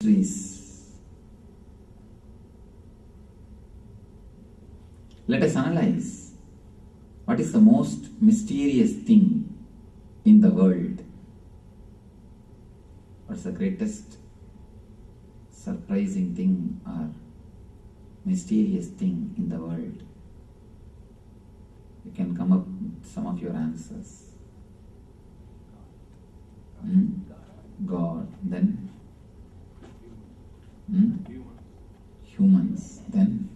mysteries. Let us analyze what is the most mysterious thing in the world. What's the greatest surprising thing or mysterious thing in the world? You can come up with some of your answers. God. Then humans. Then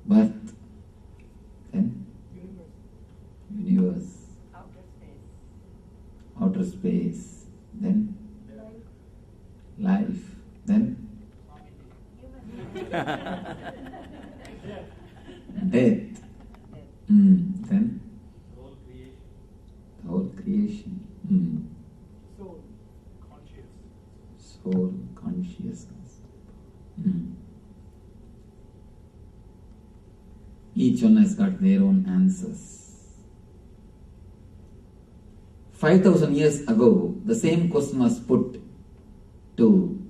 birth. Then universe. Outer space. Then life. Then death. Then the whole creation. Soul consciousness. Each one has got their own answers. 5,000 years ago, the same question was put to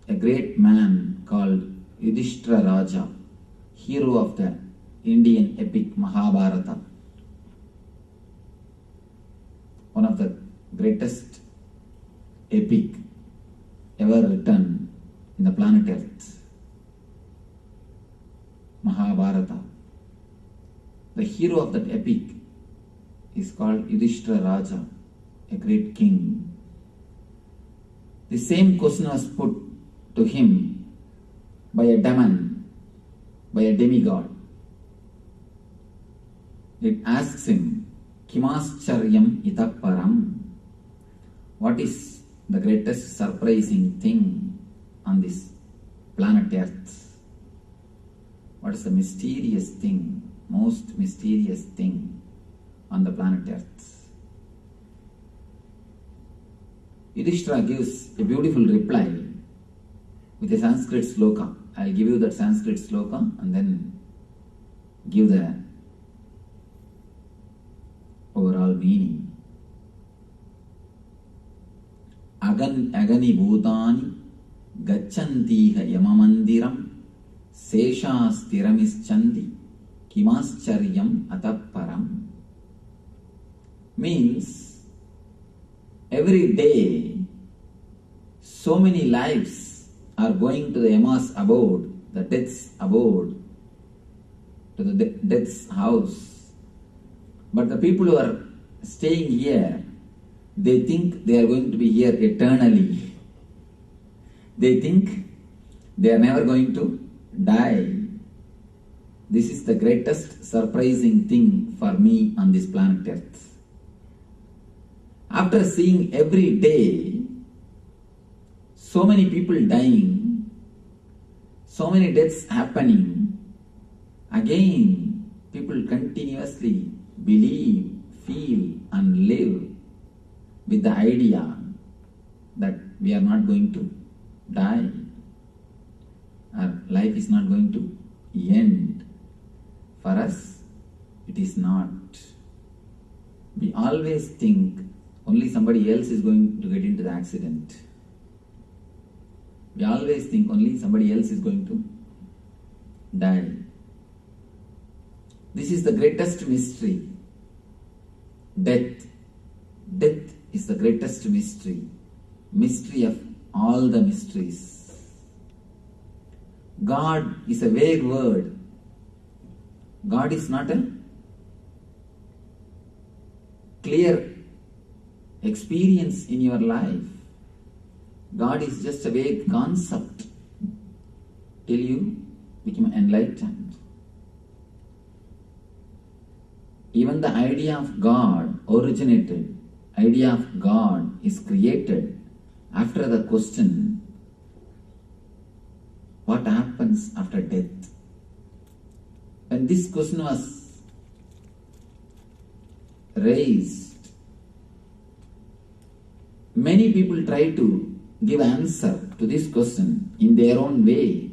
a great man called Yudhishthira Raja, hero of the Indian epic Mahabharata, one of the greatest epic ever written in the planet Earth. Mahabharata. The hero of that epic is called Yudhishthira Raja, a great king. The same question was put to him by a demon, by a demigod. It asks him, Kimascharyam ita param? What is the greatest surprising thing on this planet Earth? What is the mysterious thing, most mysterious thing on the planet Earth? Yudhishthira gives a beautiful reply with a Sanskrit sloka. I will give you that Sanskrit sloka and then give the overall meaning. Agani bhutani gacchantiha yamamandiram seshastiramischandi kimascharyam ataparam. Means every day so many lives are going to the Yama's abode, the death's abode, to the death's house. But the people who are staying here, they think they are going to be here eternally. They think they are never going to die. This is the greatest surprising thing for me on this planet Earth. After seeing every day so many people dying, so many deaths happening, again people continuously believe, feel and live with the idea that we are not going to die. Our life is not going to end. For us, it is not. We always think only somebody else is going to get into the accident. We always think only somebody else is going to die. This is the greatest mystery. Death. Death is the greatest mystery. Mystery of all the mysteries. God is a vague word. God is not a clear experience in your life. God is just a vague concept till you become enlightened. Even the idea of God originated, idea of God is created after the question, what happens after death? When this question was raised, many people try to give answer to this question in their own way.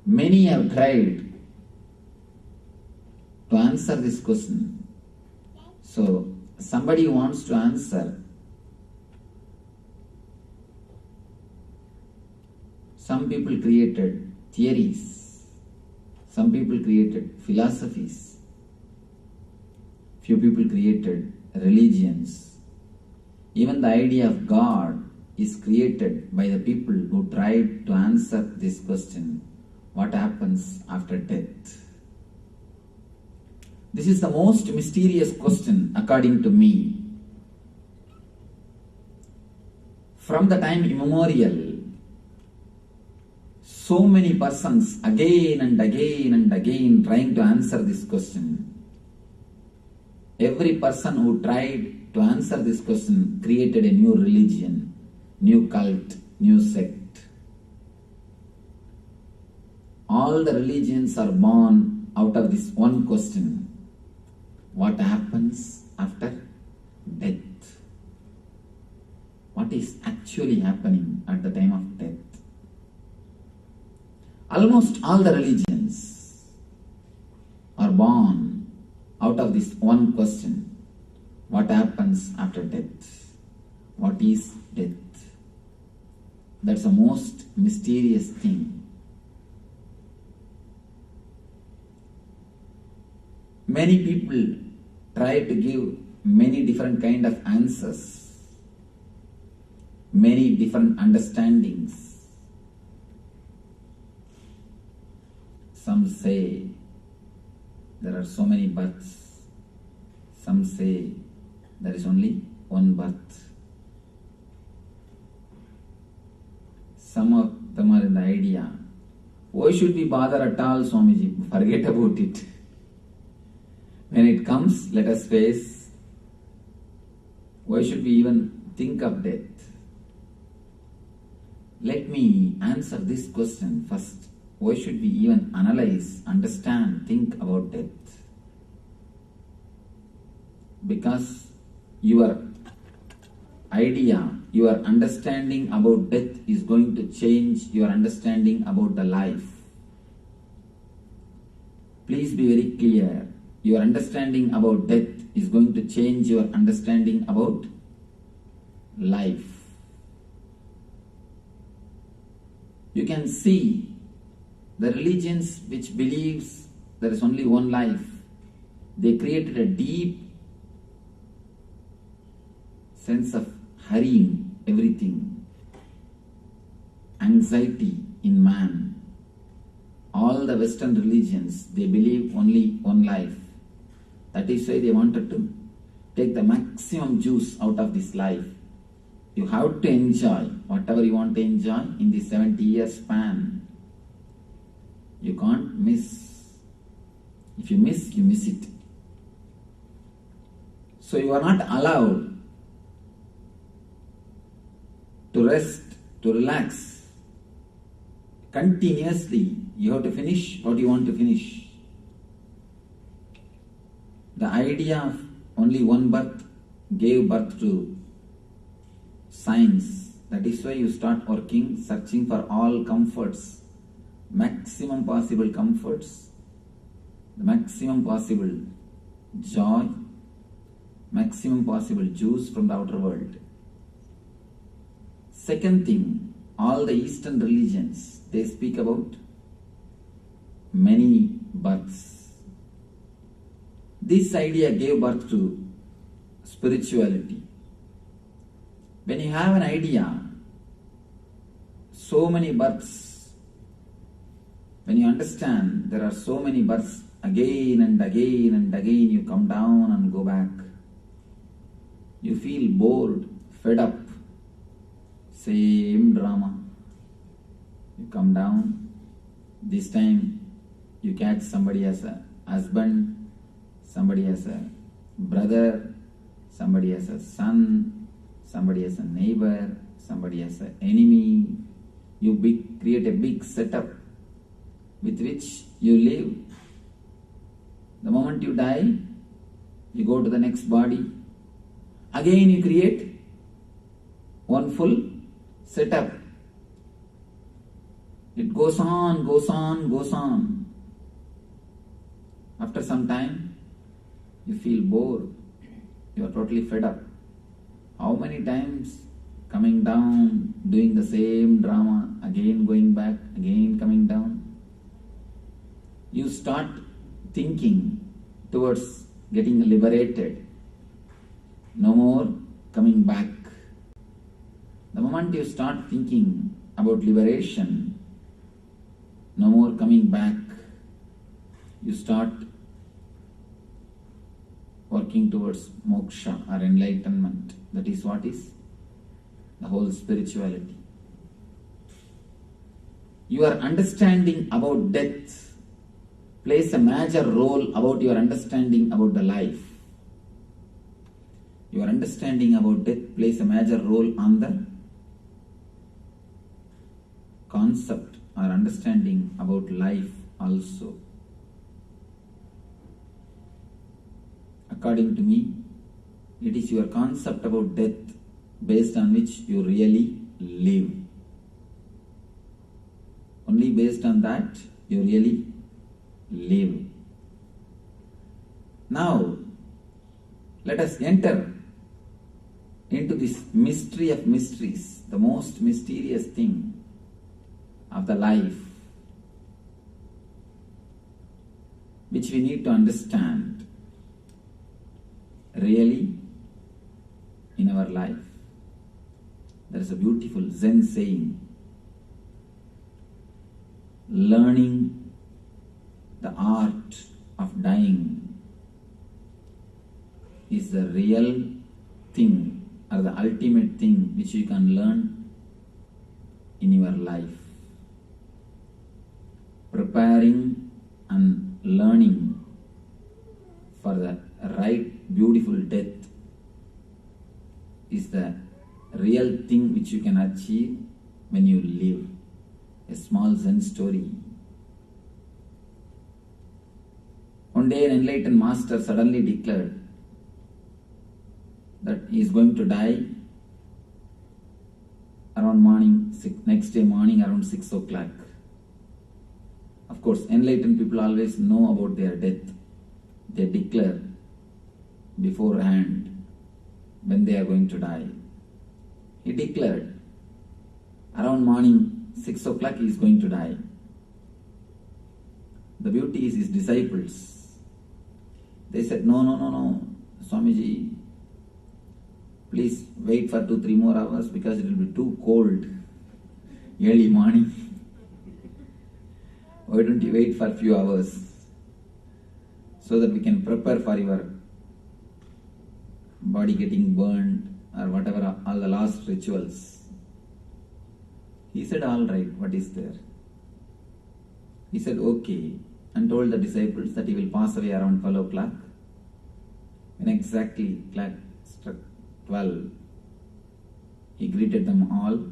Many have tried to answer this question. So somebody wants to answer. Some people created theories. Some people created philosophies. Few people created religions. Even the idea of God is created by the people who tried to answer this question: what happens after death? This is the most mysterious question according to me. From the time immemorial, so many persons again and again and again trying to answer this question. Every person who tried to answer this question created a new religion, new cult, new sect. All the religions are born out of this one question: what happens after death? What is actually happening at the time of death? Almost all the religions are born out of this one question: what happens after death? What is death? That's the most mysterious thing. Many people try to give many different kind of answers, many different understandings. Some say there are so many births. Some say there is only one birth. Some of them are in the idea: why should we bother at all, Swamiji? Forget about it. When it comes, let us face. Why should we even think of death? Let me answer this question first. Why should we even analyze, understand, think about death? Because your idea, your understanding about death is going to change your understanding about the life. Please be very clear. Your understanding about death is going to change your understanding about life. You can see the religions which believes there is only one life, they created a deep sense of hurrying everything, anxiety in man. All the Western religions, they believe only one life. That is why they wanted to take the maximum juice out of this life. You have to enjoy whatever you want to enjoy in the 70-year span. You can't miss. If you miss, you miss it. So you are not allowed to rest, to relax. Continuously, you have to finish what you want to finish. The idea of only one birth gave birth to science. That is why you start working, searching for all comforts, maximum possible comforts, the maximum possible joy, maximum possible juice from the outer world. Second thing, all the Eastern religions, they speak about many births. This idea gave birth to spirituality. When you have an idea, so many births, when you understand there are so many births, again and again and again you come down and go back. You feel bored, fed up, same drama. You come down, this time you catch somebody as a husband, somebody as a brother, somebody as a son, somebody as a neighbor, somebody as an enemy. You create a big setup with which you live. The moment you die, you go to the next body. Again you create one full setup. It goes on, goes on, goes on. After some time, you feel bored. You are totally fed up. How many times coming down, doing the same drama, again going back, again coming down? You start thinking towards getting liberated. No more coming back. The moment you start thinking about liberation, no more coming back, you start working towards moksha or enlightenment. That is what is the whole spirituality. Your understanding about death plays a major role about your understanding about the life. Your understanding about death plays a major role on the concept or understanding about life also. According to me, it is your concept about death based on which you really live. Only based on that you really live. Now, let us enter into this mystery of mysteries, the most mysterious thing of the life, which we need to understand really in our life. There is a beautiful Zen saying, learning the art of dying is the real thing or the ultimate thing which you can learn in your life. Preparing and learning for the right beautiful death is the real thing which you can achieve when you live. A small Zen story. One day an enlightened master suddenly declared that he is going to die around next day morning around 6 o'clock. Of course, enlightened people always know about their death. They declare beforehand when they are going to die. He declared around morning 6 o'clock he is going to die. The beauty is his disciples. They said, no, Swamiji, please wait for 2-3 more hours because it will be too cold early morning. Why don't you wait for a few hours so that we can prepare for your body getting burned or whatever, all the last rituals. He said, all right, what is there? He said, okay, and told the disciples that he will pass away around 12 o'clock. When exactly clock struck 12, he greeted them all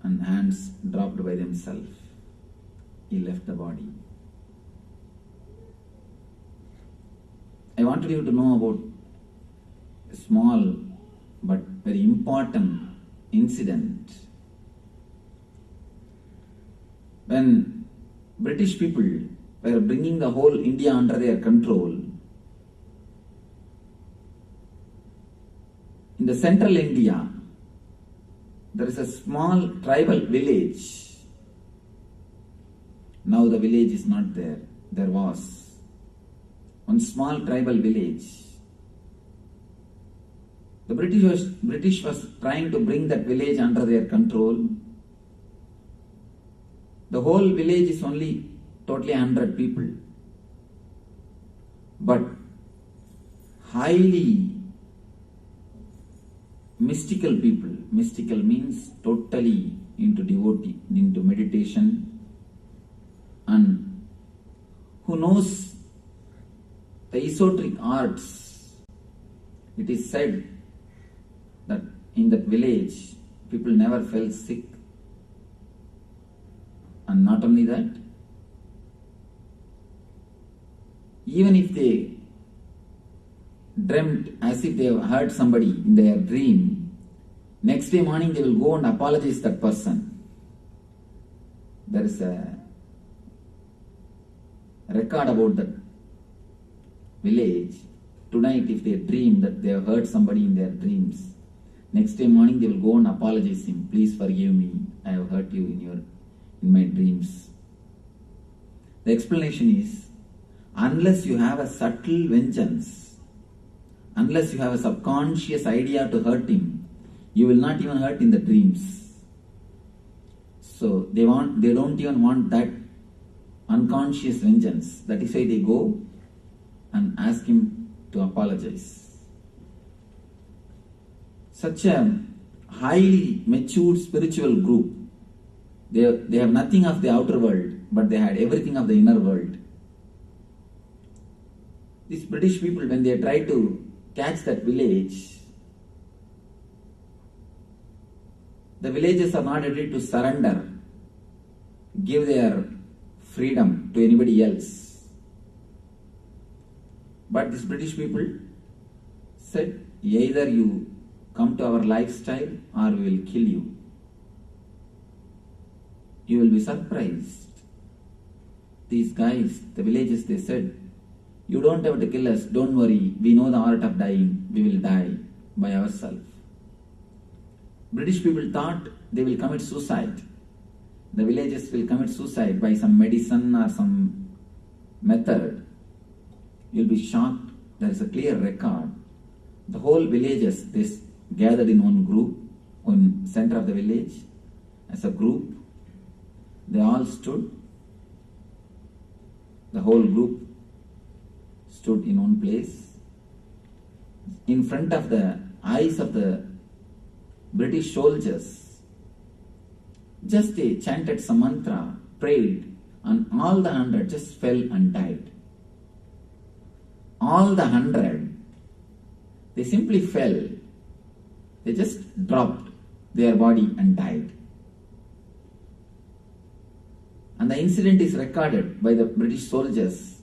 and hands dropped by themselves. He left the body. I wanted you to know about a small but very important incident. When British people were bringing the whole India under their control, in the central India, there is a small tribal village. Now the village is not there. There was one small tribal village. The British was trying to bring that village under their control. The whole village is only totally 100 people. But highly mystical people. Mystical means totally into devotee, into meditation, and who knows the esoteric arts. It is said that in that village people never fell sick. And not only that, even if they dreamt as if they have heard somebody in their dream, next day morning they will go and apologize that person. There is a record about that village. tonight if they dream that they have hurt somebody in their dreams, next day morning they will go and apologize him. Please forgive me, I have hurt you in my dreams. The explanation is, unless you have a subtle vengeance, unless you have a subconscious idea to hurt him, you will not even hurt in the dreams. So they don't even want that unconscious vengeance. That is why they go and ask him to apologize. Such a highly matured spiritual group, they have nothing of the outer world, but they had everything of the inner world. These British people, when they try to catch that village, the villagers are not ready to surrender, give their freedom to anybody else. But these British people said, either you come to our lifestyle or we will kill you. You will be surprised. These guys, the villagers, they said, you don't have to kill us, don't worry, we know the art of dying, we will die by ourselves. British people thought they will commit suicide. The villagers will commit suicide by some medicine or some method. You'll be shocked. There is a clear record. The whole villagers, they gathered in one group, in center of the village, as a group. They all stood. The whole group stood in one place. In front of the eyes of the British soldiers, just they chanted some mantra, prayed, and all the 100 just fell and died. All the 100, they simply fell. They just dropped their body and died. And the incident is recorded by the British soldiers.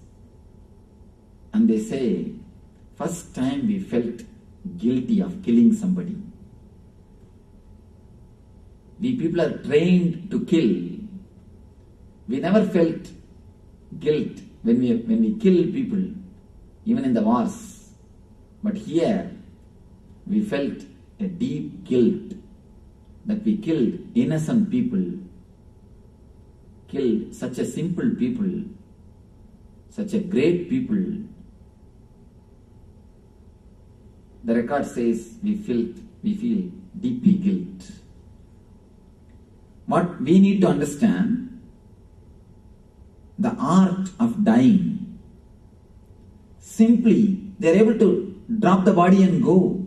And they say, first time we felt guilty of killing somebody. We people are trained to kill. We never felt guilt when we kill people, even in the wars. But here, we felt a deep guilt that we killed innocent people, killed such a simple people, such a great people. The record says we feel deeply guilt. What we need to understand, the art of dying. Simply, they are able to drop the body and go.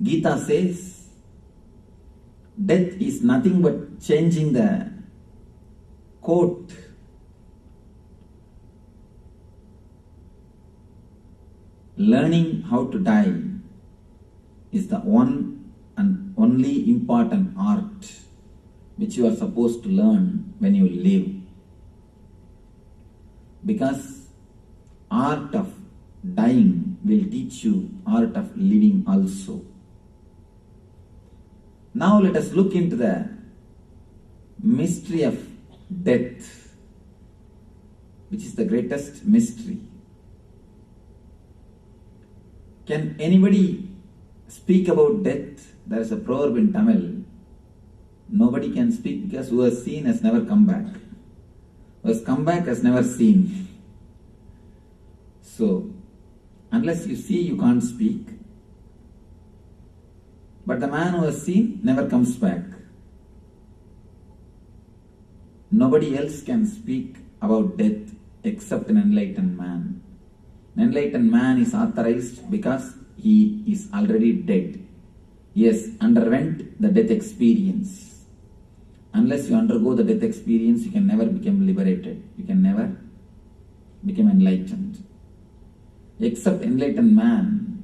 Gita says, death is nothing but changing the coat. Learning how to die is the one and only important art which you are supposed to learn when you live. Because art of dying will teach you art of living also. Now let us look into the mystery of death, which is the greatest mystery. Can anybody speak about death? There is a proverb in Tamil. Nobody can speak because who has seen has never come back. Who has come back has never seen. So, unless you see, you can't speak. But the man who has seen never comes back. Nobody else can speak about death except an enlightened man. An enlightened man is authorized because he is already dead. He has underwent the death experience. Unless you undergo the death experience, you can never become liberated. You can never become enlightened. Except enlightened man,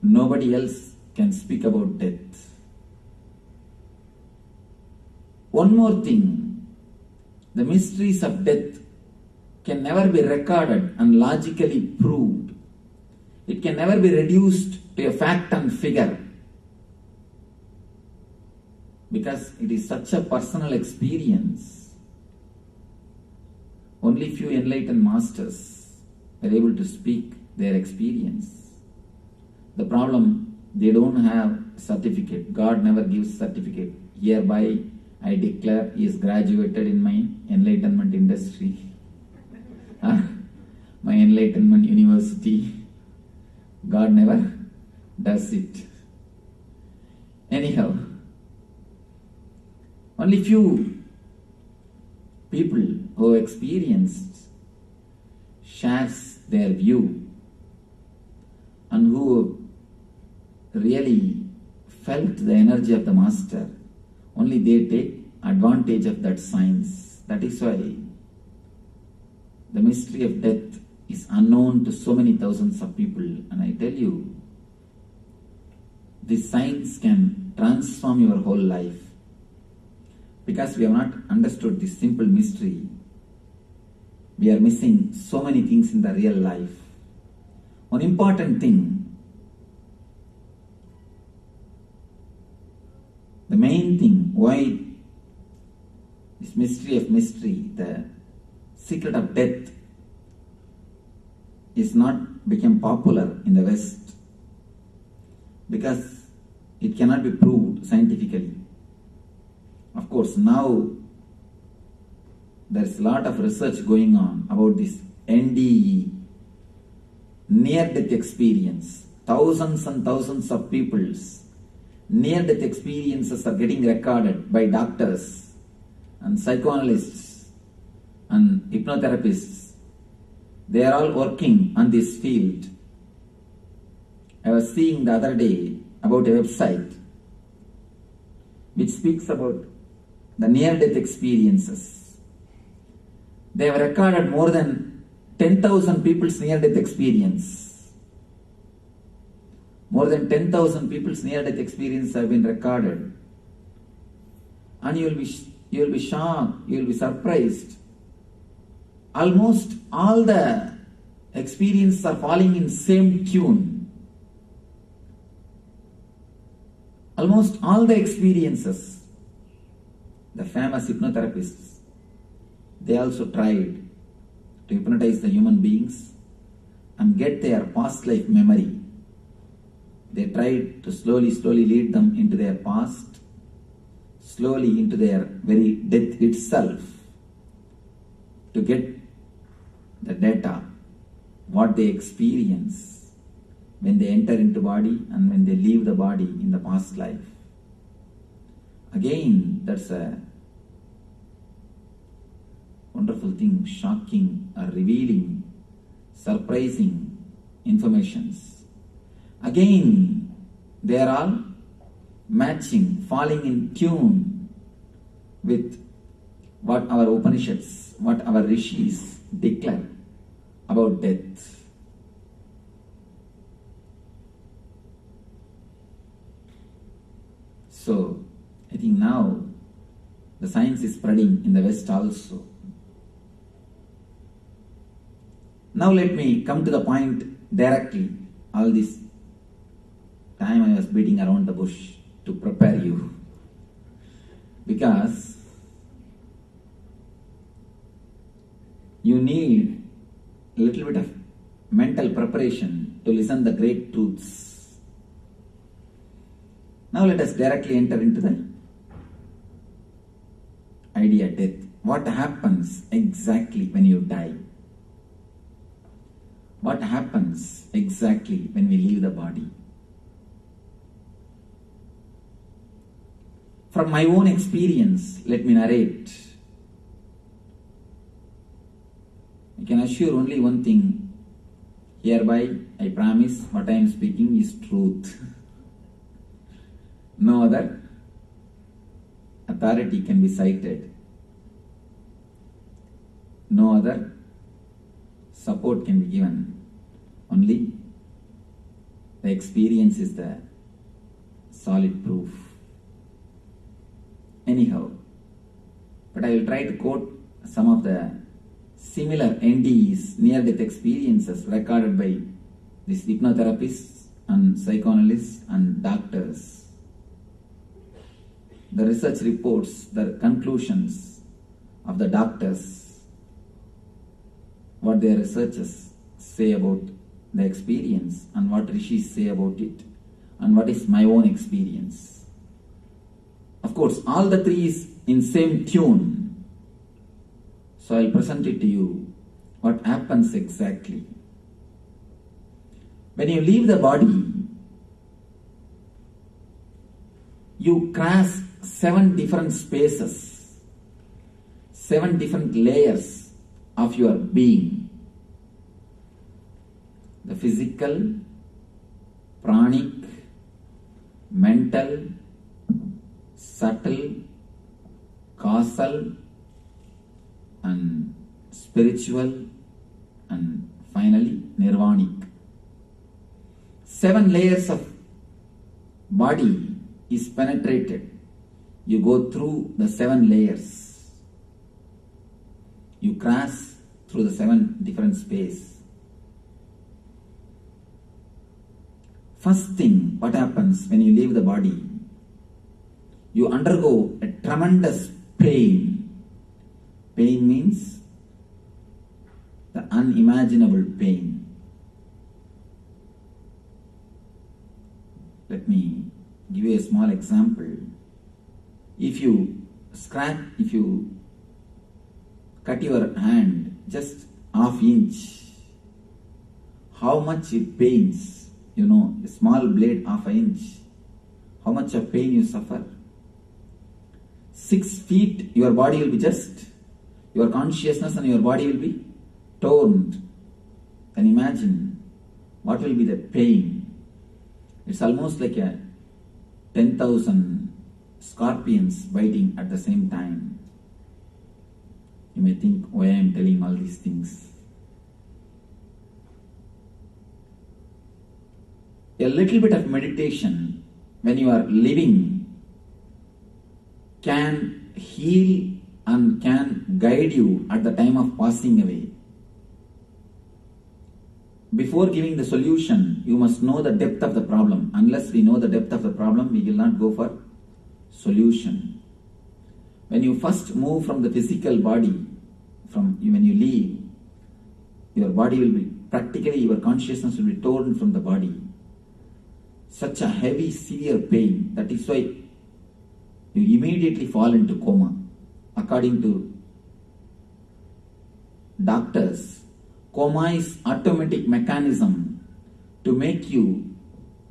nobody else can speak about death. One more thing, the mysteries of death can never be recorded and logically proved. It can never be reduced to a fact and figure. Because it is such a personal experience. Only few enlightened masters are able to speak their experience. The problem, they don't have certificate. God never gives certificate. Hereby I declare he is graduated in my enlightenment industry, my enlightenment university. God never does it. Anyhow, only few people who experienced shares their view and who really felt the energy of the Master. Only they take advantage of that science. That is why the mystery of death is unknown to so many thousands of people. And I tell you, this science can transform your whole life. Because we have not understood this simple mystery, we are missing so many things in the real life. One important thing, the main thing, why this mystery of mystery, the secret of death, is not become popular in the West, because it cannot be proved scientifically. Of course, now there is a lot of research going on about this NDE, near-death experience. Thousands and thousands of people's near-death experiences are getting recorded by doctors and psychoanalysts and hypnotherapists. They are all working on this field. I was seeing the other day about a website which speaks about the near-death experiences. They have recorded more than 10,000 people's near-death experience. More than 10,000 people's near-death experience have been recorded. And you will be shocked, you will be surprised. Almost all the experiences are falling in same tune. Almost all the experiences. The famous hypnotherapists, they also tried to hypnotize the human beings and get their past life memory. They tried to slowly lead them into their past, slowly into their very death itself, to get the data, what they experience when they enter into body and when they leave the body in the past life. Again, that's a wonderful thing, shocking, revealing, surprising informations. Again, they are all matching, falling in tune with what our Upanishads, what our Rishis declare about death. So, I think now the science is spreading in the West also. Now let me come to the point directly. All this time I was beating around the bush to prepare you. Because you need a little bit of mental preparation to listen the great truths. Now let us directly enter into the idea death. What happens exactly when you die? What happens exactly when we leave the body? From my own experience, let me narrate. I can assure only one thing. Hereby, I promise what I am speaking is truth. No other authority can be cited. No other support can be given. Only the experience is the solid proof. Anyhow, but I will try to quote some of the similar NDEs, near-death experiences recorded by these hypnotherapists and psychoanalysts and doctors. The research reports, the conclusions of the doctors, what their researchers say about the experience and what rishis say about it and what is my own experience. Of course, all the three is in same tune. So I'll present it to you, what happens exactly. When you leave the body, you cross 7 different spaces, 7 different layers of your being. The physical, pranic, mental, subtle, causal, and spiritual, and finally nirvanic. 7 layers of body is penetrated. You go through the 7 layers. You cross through the 7 different spaces. First thing, what happens when you leave the body? You undergo a tremendous pain. Pain means the unimaginable pain. Let me give you a small example. If you cut your hand just half inch, how much it pains? You know, a small blade half an inch, how much of pain you suffer? 6 feet, your body will be your consciousness and your body will be torn. And imagine what will be the pain. It's almost like 10,000 scorpions biting at the same time. You may think, why I am telling all these things. A little bit of meditation when you are living can heal and can guide you at the time of passing away. Before giving the solution, you must know the depth of the problem. Unless we know the depth of the problem, we will not go for solution. When you first move from the physical body, when you leave, your body will be, practically your consciousness will be torn from the body. Such a heavy, severe pain. That is why you immediately fall into coma. According to doctors, coma is automatic mechanism to make you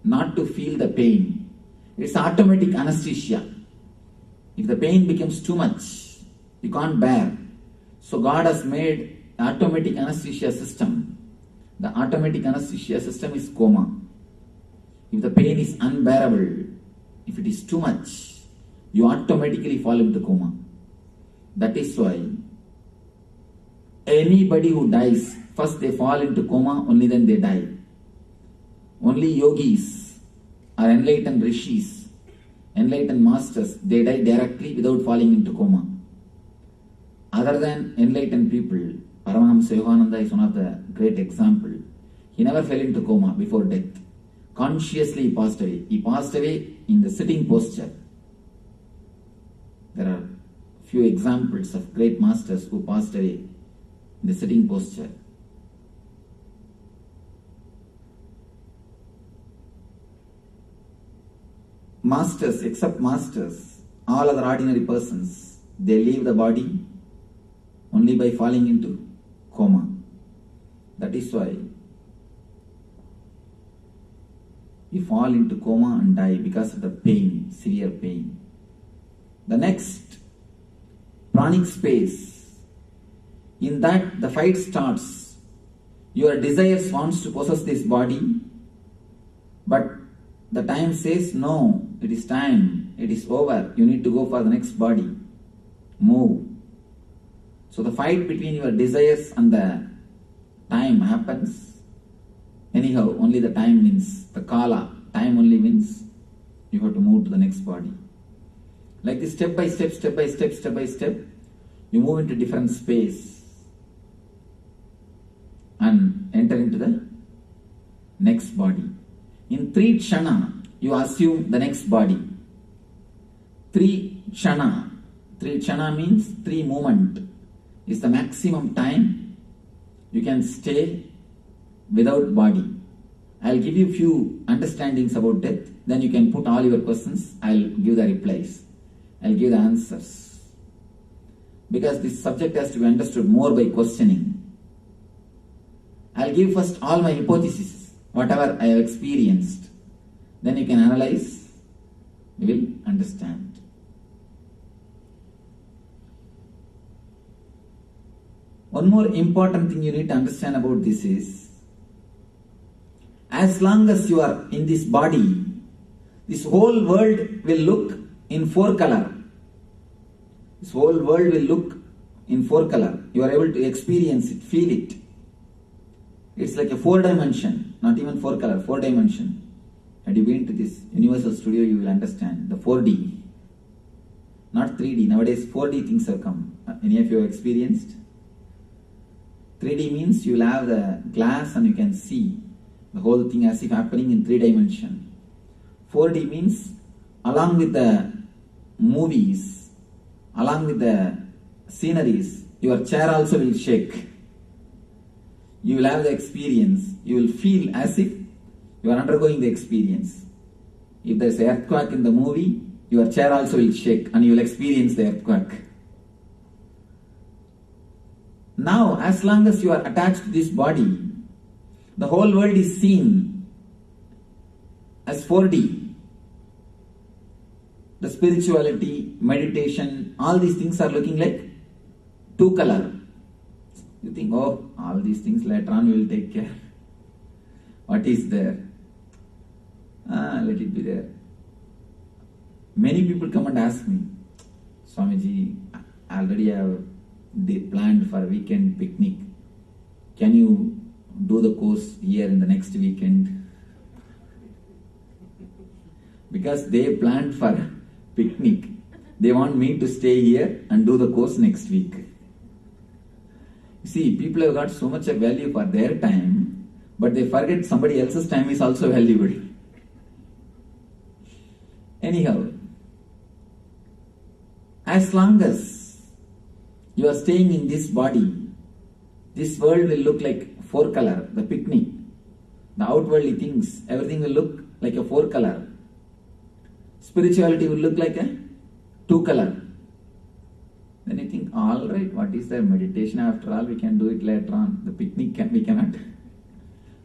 not to feel the pain. It's automatic anesthesia. If the pain becomes too much, you can't bear. So God has made automatic anesthesia system. The automatic anesthesia system is coma. If the pain is unbearable, if it is too much, you automatically fall into coma. That is why anybody who dies, first they fall into coma, only then they die. Only yogis or enlightened rishis, enlightened masters, they die directly without falling into coma. Other than enlightened people, Paramahamsa Yogananda is one of the great example. He never fell into coma before death. Consciously he passed away. He passed away in the sitting posture. There are few examples of great masters who passed away in the sitting posture. Masters, except masters, all other ordinary persons, they leave the body only by falling into coma. That is why you fall into coma and die because of the pain, severe pain. The next, pranic space. In that, the fight starts. Your desires wants to possess this body, but the time says, no, it is time, it is over, you need to go for the next body. Move. So the fight between your desires and the time happens. Anyhow, only the time wins. The kala, time only wins. You have to move to the next body. Like this, step by step, step by step, step by step, you move into different space and enter into the next body. In 3 kshana, you assume the next body. 3 kshana. 3 kshana means 3 moment is the maximum time you can stay without body. I'll give you few understandings about death, then you can put all your questions, I'll give the replies, I'll give the answers. Because this subject has to be understood more by questioning. I'll give first all my hypotheses, whatever I have experienced. Then you can analyze, you will understand. One more important thing you need to understand about this is, as long as you are in this body, this whole world will look in 4 color. This whole world will look in 4 color. You are able to experience it, feel it. It's like a 4 dimension, not even 4 color, 4 dimension. Had you been to this Universal Studio, you will understand the 4D, not 3D. Nowadays 4D things have come. Any of you have experienced? 3D means you will have the glass and you can see the whole thing as if happening in 3 dimension. 4D means along with the movies, along with the sceneries, your chair also will shake. You will have the experience. You will feel as if you are undergoing the experience. If there is an earthquake in the movie, your chair also will shake and you will experience the earthquake. Now, as long as you are attached to this body, the whole world is seen as 4D. The spirituality, meditation, all these things are looking like 2 color. You think, oh, all these things later on we will take care. What is there? Let it be there. Many people come and ask me, Swamiji, I already have planned for a weekend picnic. Can you do the course here in the next weekend? Because they planned for picnic, they want me to stay here and do the course next week. You see, people have got so much of value for their time, but they forget somebody else's time is also valuable. Anyhow, as long as you are staying in this body, this world will look like 4 color, the picnic, the outwardly things, everything will look like a 4 color. Spirituality will look like a 2 color. Then you think, all right, what is the meditation? After all, we can do it later on. The picnic we cannot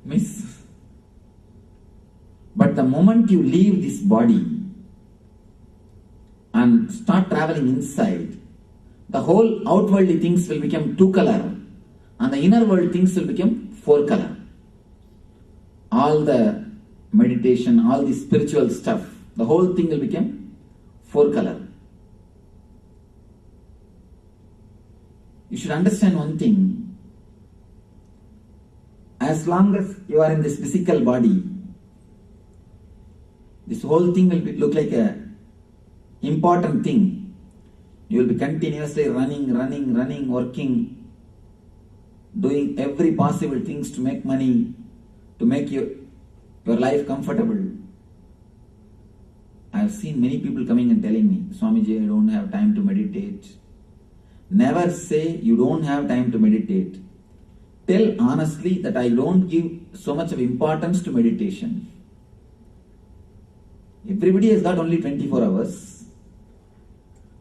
miss. But the moment you leave this body and start traveling inside, the whole outwardly things will become 2 color and the inner world things will become 4 color. All the meditation, all the spiritual stuff, the whole thing will become 4 color. You should understand one thing. As long as you are in this physical body, this whole thing will look like a important thing. You will be continuously running, working, doing every possible things to make money, to make your life comfortable. I have seen many people coming and telling me, Swamiji, I don't have time to meditate. Never say you don't have time to meditate. Tell honestly that I don't give so much of importance to meditation. Everybody has got only 24 hours.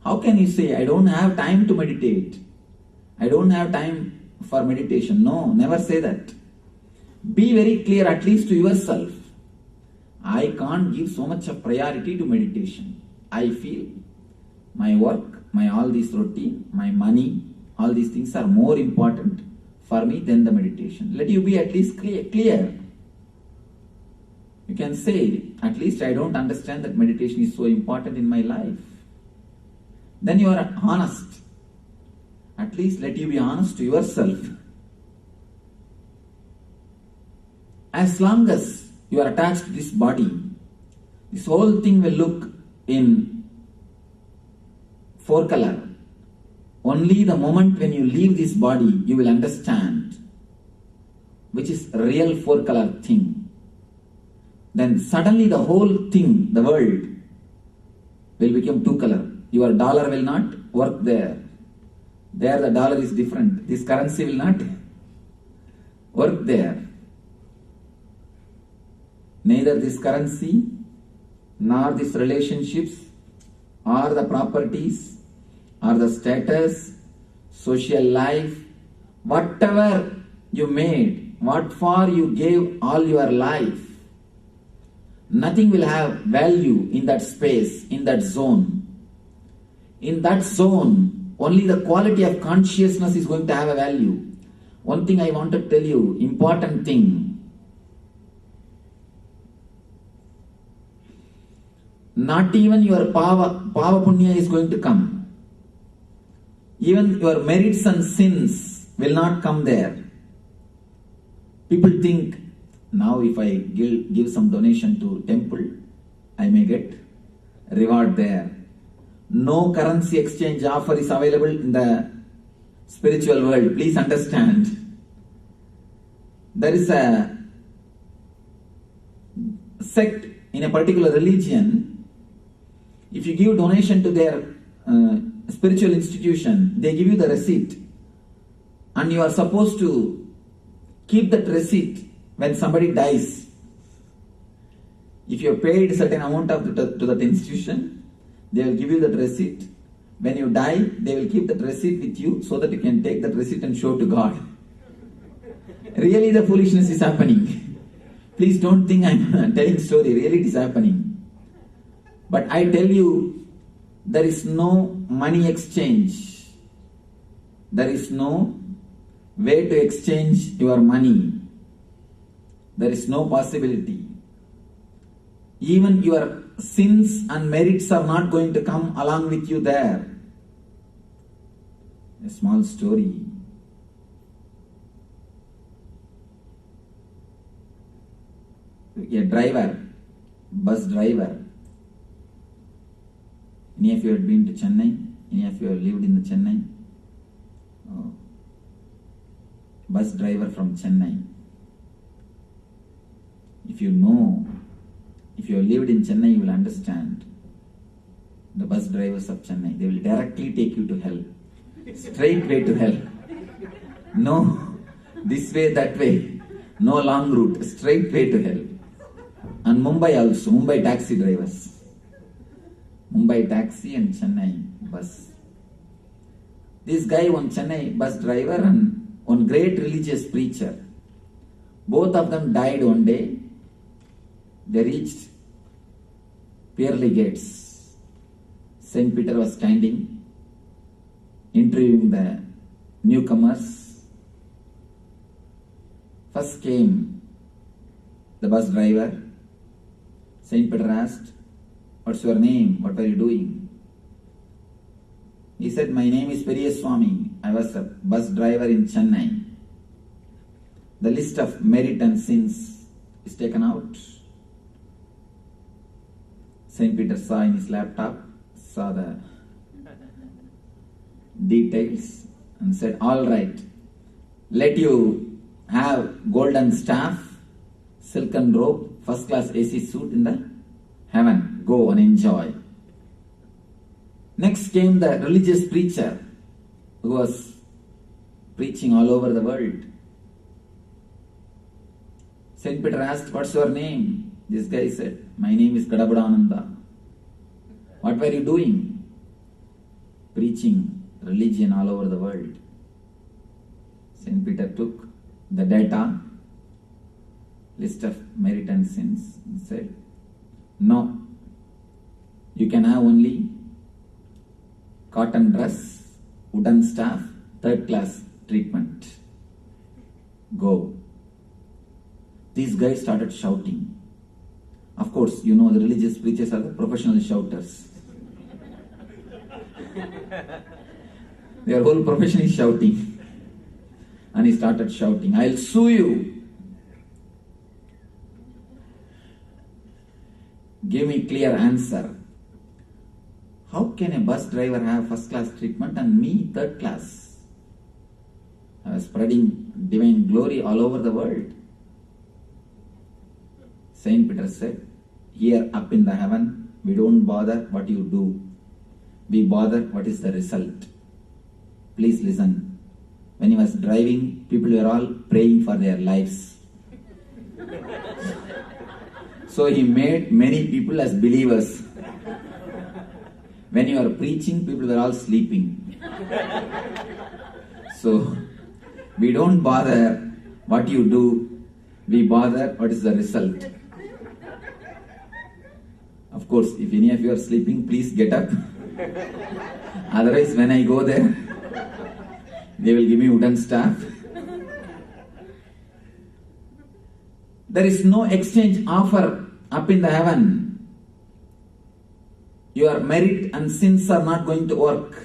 How can you say, I don't have time to meditate? I don't have time for meditation. No, never say that. Be very clear, at least to yourself. I can't give so much of priority to meditation. I feel my work, my all this routine, my money, all these things are more important for me than the meditation. Let you be at least clear. You can say, at least I don't understand that meditation is so important in my life. Then you are honest. At least let you be honest to yourself. As long as you are attached to this body, this whole thing will look in 4 color. Only the moment when you leave this body, you will understand which is real 4 color thing. Then suddenly the whole thing, the world, will become 2 color. Your dollar will not work there. There the dollar is different. This currency will not work there. Neither this currency, nor these relationships, or the properties, or the status, social life, whatever you made, what for you gave all your life, nothing will have value in that space, in that zone. In that zone, only the quality of consciousness is going to have a value. One thing I want to tell you, important thing. Not even your Pava Punya is going to come. Even your merits and sins will not come there. People think, now if I give some donation to temple, I may get reward there. No currency exchange offer is available in the spiritual world. Please understand. There is a sect in a particular religion. If you give donation to their spiritual institution, they give you the receipt. And you are supposed to keep that receipt when somebody dies. If you have paid a certain amount to that institution, they will give you that receipt. When you die, they will keep that receipt with you so that you can take that receipt and show to God. Really the foolishness is happening. Please don't think I am telling story. Really it is happening. But I tell you, there is no money exchange. There is no way to exchange your money. There is no possibility. Even your sins and merits are not going to come along with you there. A small story. A driver, bus driver. Any of you have been to Chennai? Any of you have lived in the Chennai? Oh. Bus driver from Chennai. If you have lived in Chennai, you will understand. The bus drivers of Chennai, they will directly take you to hell. Straight way to hell. No, this way, that way. No long route, straight way to hell. And Mumbai also, Mumbai taxi drivers. Mumbai taxi and Chennai bus. This guy, one Chennai bus driver and one great religious preacher. Both of them died one day. They reached pearly gates. Saint Peter was standing, interviewing the newcomers. First came the bus driver. Saint Peter asked, "What's your name? What are you doing?" He said, "My name is Swami. I was a bus driver in Chennai." The list of merit and sins is taken out. Saint Peter saw in his laptop, saw the details and said, "All right, let you have golden staff, silken robe, first class AC suit in the heaven. Go and enjoy." Next came the religious preacher who was preaching all over the world. Saint Peter asked, "What's your name?" This guy said, "My name is Gadabudananda." "What were you doing?" "Preaching religion all over the world." Saint Peter took the data, list of merit and sins, and said, "No, you can have only cotton dress, wooden staff, third class treatment. Go." These guys started shouting. Of course, you know the religious preachers are the professional shouters. Their whole profession is shouting. And he started shouting, "I'll sue you. Give me clear answer. How can a bus driver have first class treatment and me third class? I was spreading divine glory all over the world." Saint Peter said, "Here up in the heaven, we don't bother what you do. We bother what is the result. Please listen. When he was driving, people were all praying for their lives." So he made many people as believers. When you are preaching, people were all sleeping. So we don't bother what you do, we bother what is the result. Of course, if any of you are sleeping, please get up. Otherwise, when I go there, they will give me wooden staff. There is no exchange offer up in the heaven. Your merit and sins are not going to work.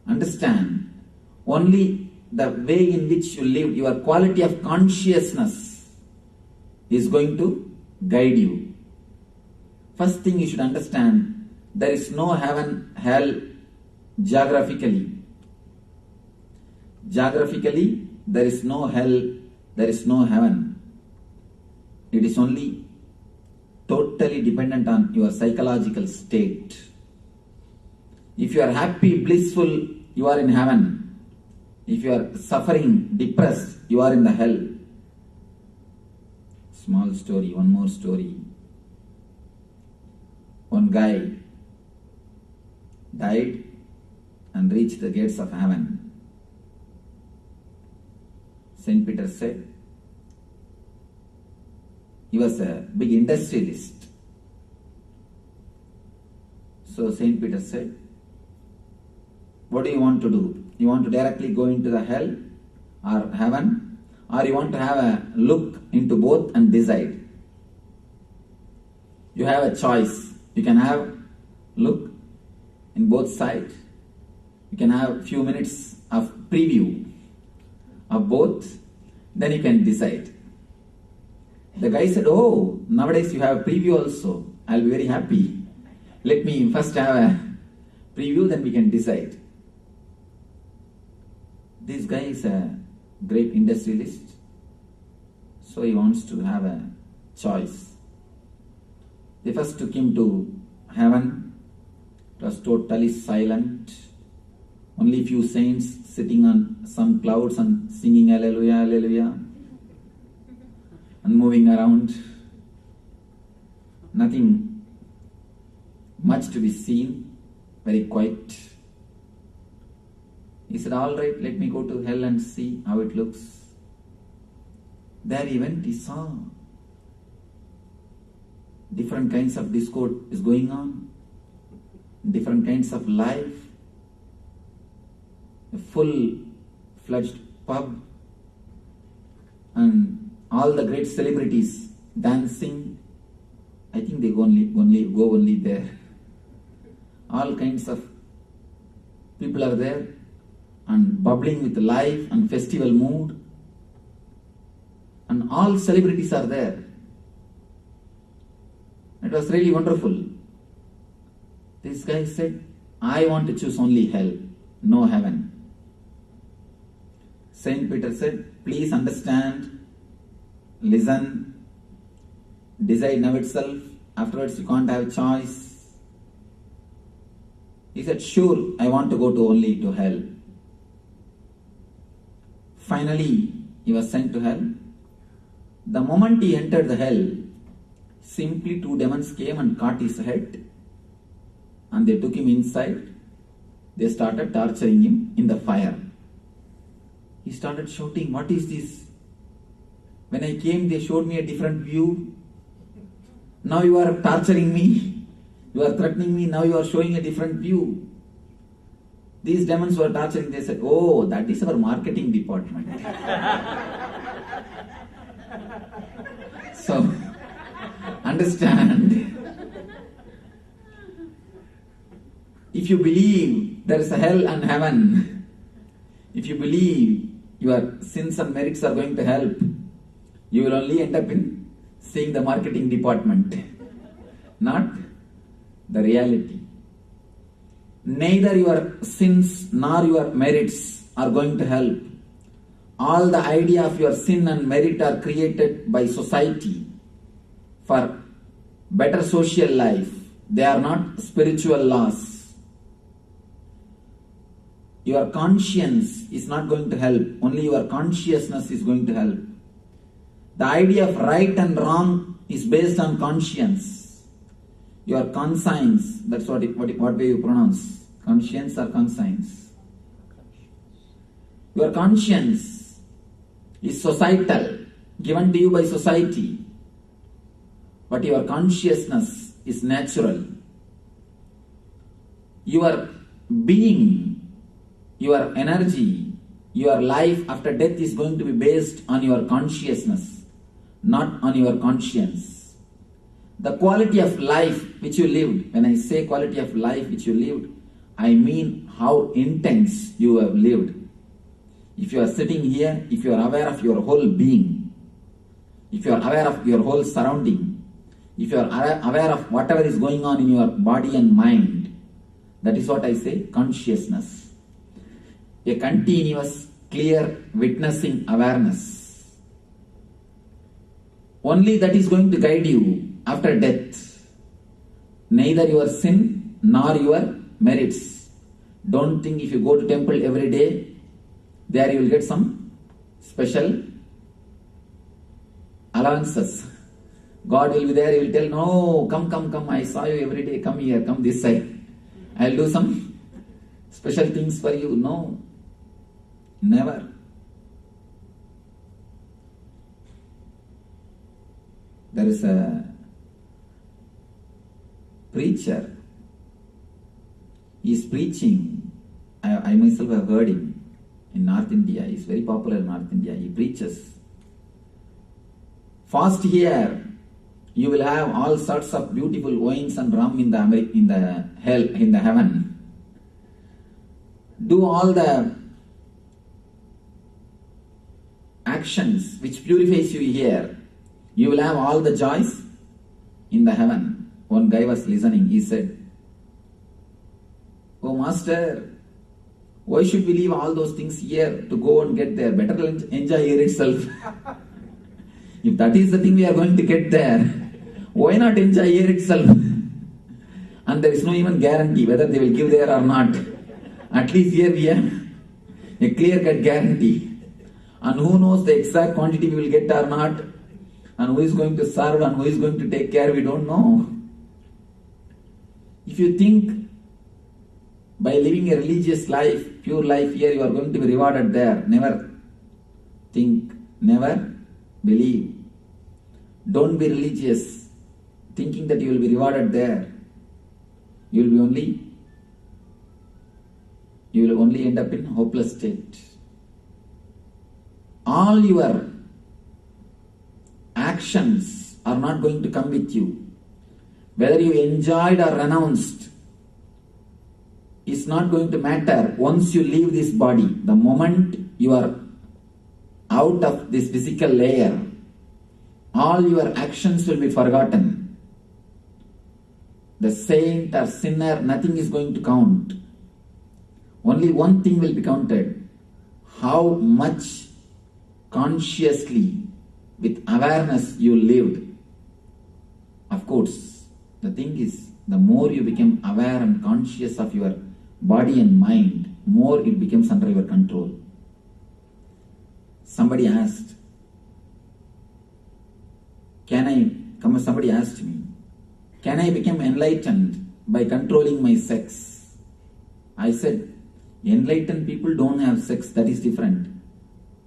Understand? Only the way in which you live, your quality of consciousness is going to guide you. First thing you should understand, there is no heaven, hell geographically. Geographically, there is no hell, there is no heaven. It is only totally dependent on your psychological state. If you are happy, blissful, you are in heaven. If you are suffering, depressed, you are in the hell. Small story, one more story. One guy died and reached the gates of heaven. Saint Peter said, he was a big industrialist. So Saint Peter said, what do you want to do? You want to directly go into the hell or heaven, or you want to have a look into both and decide? You have a choice. You can have look in both sides. You can have few minutes of preview of both, then you can decide. The guy said, oh, nowadays you have a preview also. I'll be very happy. Let me first have a preview, then we can decide. This guy is a great industrialist, so he wants to have a choice. They first took him to heaven. It was totally silent. Only few saints sitting on some clouds and singing Hallelujah, Hallelujah, and moving around. Nothing much to be seen, very quiet. He said, all right, let me go to hell and see how it looks. There he went, he saw different kinds of discord is going on, different kinds of life, a full-fledged pub, and all the great celebrities dancing. I think they go only there. All kinds of people are there and bubbling with life and festival mood. And all celebrities are there. It was really wonderful. This guy said, I want to choose only hell, no heaven. Saint Peter said, please understand, listen, decide now itself, afterwards you can't have a choice. He said, sure, I want to go only to hell. Finally, he was sent to hell. The moment he entered the hell, simply two demons came and caught his head, and they took him inside. They started torturing him in the fire. He started shouting, what is this? When I came, they showed me a different view. Now you are torturing me. You are threatening me. Now you are showing a different view. These demons were torturing. They said, oh, that is our marketing department. So, understand. If you believe there is a hell and heaven, if you believe your sins and merits are going to help, you will only end up in seeing the marketing department, not the reality. Neither your sins nor your merits are going to help. All the idea of your sin and merit are created by society for better social life. They are not spiritual laws. Your conscience is not going to help. Only your consciousness is going to help. The idea of right and wrong is based on conscience. Your conscience, that's what way you pronounce. Conscience or conscience? Your conscience is societal, given to you by society. But your consciousness is natural. Your being, your energy, your life after death is going to be based on your consciousness, not on your conscience. The quality of life which you lived, when I say quality of life which you lived, I mean how intense you have lived. If you are sitting here, if you are aware of your whole being, if you are aware of your whole surrounding, if you are aware of whatever is going on in your body and mind, that is what I say, consciousness. A continuous, clear, witnessing awareness. Only that is going to guide you after death. Neither your sin nor your merits. Don't think if you go to temple every day, there you will get some special allowances. God will be there, he will tell, no, come, I saw you every day, come here, come this side. I will do some special things for you. No, never. There is a preacher, he is preaching, I myself have heard him in North India, he is very popular in North India, he preaches. Fast here, you will have all sorts of beautiful wines and rum in the heaven. Do all the actions which purifies you here. You will have all the joys in the heaven. One guy was listening, he said, oh Master, why should we leave all those things here to go and get there? Better enjoy here itself. If that is the thing we are going to get there, why not enjoy here itself? And there is no even guarantee whether they will give there or not. At least here we have a clear-cut guarantee. And who knows the exact quantity we will get or not, and who is going to serve and who is going to take care, we don't know. If you think by living a religious life, pure life here, you are going to be rewarded there, never think, never believe. Don't be religious, thinking that you will be rewarded there. You will only end up in hopeless state. All your actions are not going to come with you. Whether you enjoyed or renounced is not going to matter once you leave this body. The moment you are out of this physical layer, all your actions will be forgotten. The saint or sinner, nothing is going to count. Only one thing will be counted. How much consciously, with awareness you lived. Of course, the thing is, the more you become aware and conscious of your body and mind, more it becomes under your control. Somebody asked, somebody asked me, can I become enlightened by controlling my sex? I said, enlightened people don't have sex, that is different.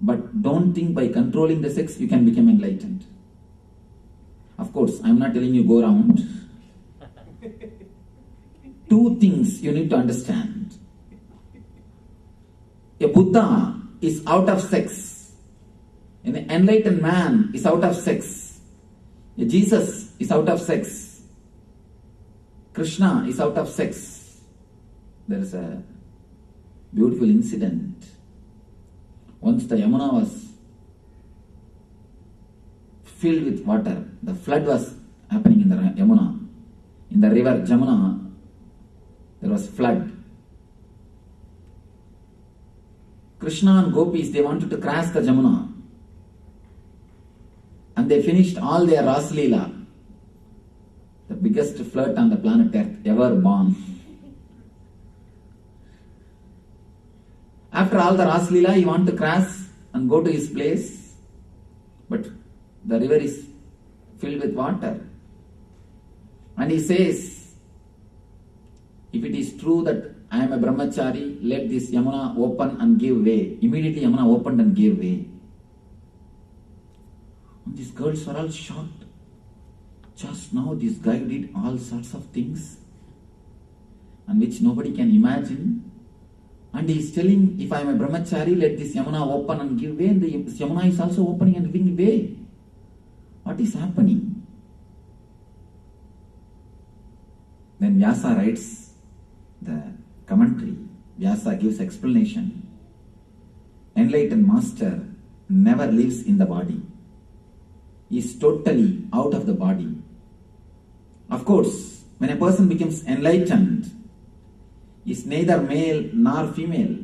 But don't think by controlling the sex you can become enlightened. Of course, I am not telling you go around. Two things you need to understand. A Buddha is out of sex. An enlightened man is out of sex. A Jesus is out of sex. Krishna is out of sex. There is a beautiful incident. Once the Yamuna was filled with water. The flood was happening in the Yamuna. In the river Jamuna, there was flood. Krishna and gopis, they wanted to cross the Jamuna. And they finished all their Ras Leela. The biggest flirt on the planet Earth ever born. After all the Ras Leela, he wanted to cross and go to his place. But the river is filled with water. And he says, if it is true that I am a brahmachari, let this Yamuna open and give way. Immediately Yamuna opened and gave way. And these girls were all shocked. Just now this guy did all sorts of things and which nobody can imagine. And he is telling, if I am a brahmachari, let this Yamuna open and give way. And the Yamuna is also opening and giving way. What is happening? Then Vyasa writes the commentary. Vyasa gives explanation. Enlightened master never lives in the body. He is totally out of the body. Of course, when a person becomes enlightened, he is neither male nor female.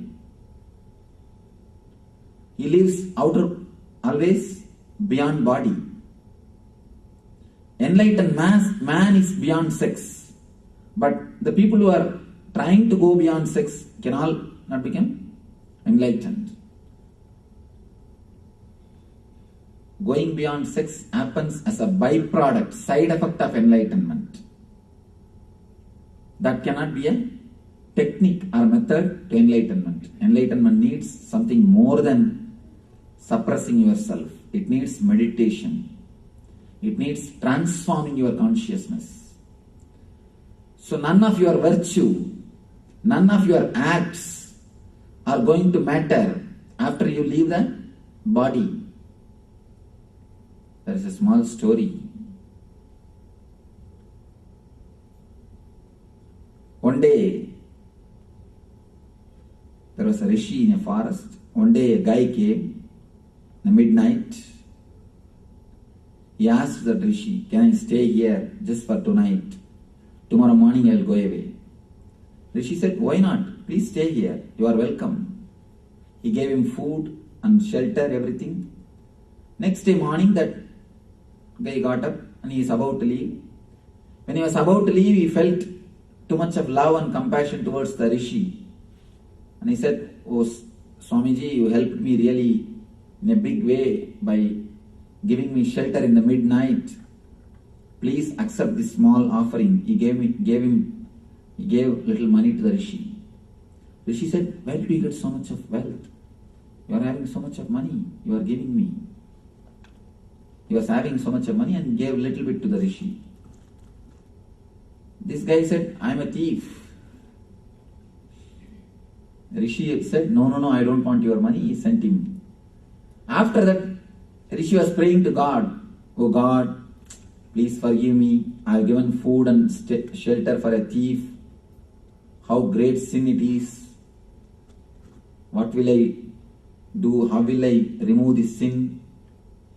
He lives always beyond body. Enlightened man is beyond sex. But the people who are trying to go beyond sex can all not become enlightened. Going beyond sex happens as a byproduct, side effect of enlightenment. That cannot be a technique or method to enlightenment. Enlightenment needs something more than suppressing yourself. It needs meditation. It needs transforming your consciousness. So none of your virtue, none of your acts are going to matter after you leave the body. There is a small story. One day, there was a rishi in a forest. One day a guy came in the midnight. He asked the rishi, can I stay here just for tonight? Tomorrow morning I will go away. Rishi said, why not? Please stay here. You are welcome. He gave him food and shelter, everything. Next day morning that guy got up and he is about to leave. When he was about to leave, he felt too much of love and compassion towards the rishi. And he said, oh Swamiji, you helped me really in a big way by giving me shelter in the midnight. Please accept this small offering. He gave little money to the rishi. Rishi said, where do you get so much of wealth? You are having so much of money. You are giving me. He was having so much of money and gave little bit to the rishi. This guy said, I am a thief. The rishi said, no, I don't want your money. He sent him. After that, rishi was praying to God. Oh God, please forgive me. I have given food and shelter for a thief. How great sin it is. What will I do? How will I remove this sin?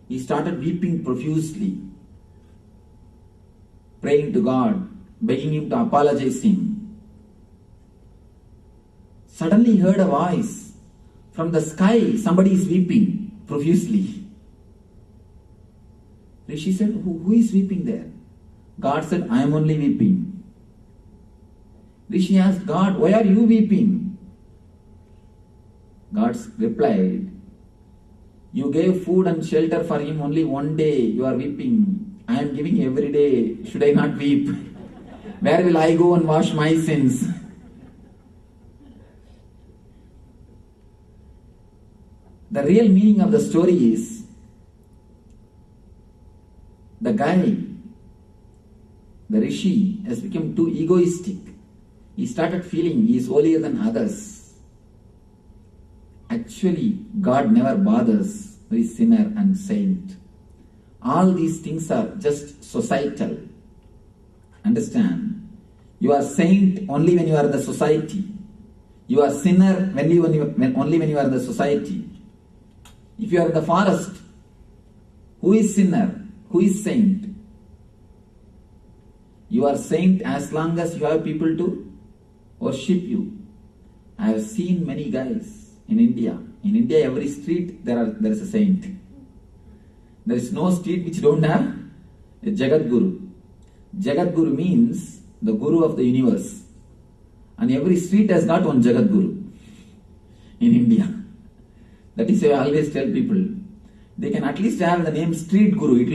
He started weeping profusely, praying to God, begging him to apologize him. Suddenly he heard a voice from the sky. Somebody is weeping profusely. Rishi said, who is weeping there? God said, I am only weeping. Rishi asked God, why are you weeping? God replied, you gave food and shelter for him only one day. You are weeping. I am giving every day. Should I not weep? Where will I go and wash my sins? The real meaning of the story is, the guy, the rishi, has become too egoistic. He started feeling he is holier than others. Actually, God never bothers the sinner and saint. All these things are just societal. Understand? You are saint only when you are in the society. You are sinner only when you are in the society. If you are in the forest, who is sinner? Who is saint? You are saint as long as you have people to worship you. I have seen many guys in India. In India, every street there is a saint. There is no street which don't have a Jagat Guru. Jagat Guru means the Guru of the universe. And every street has got one Jagat Guru in India. That is why I always tell people, they can at least have the name Street Guru.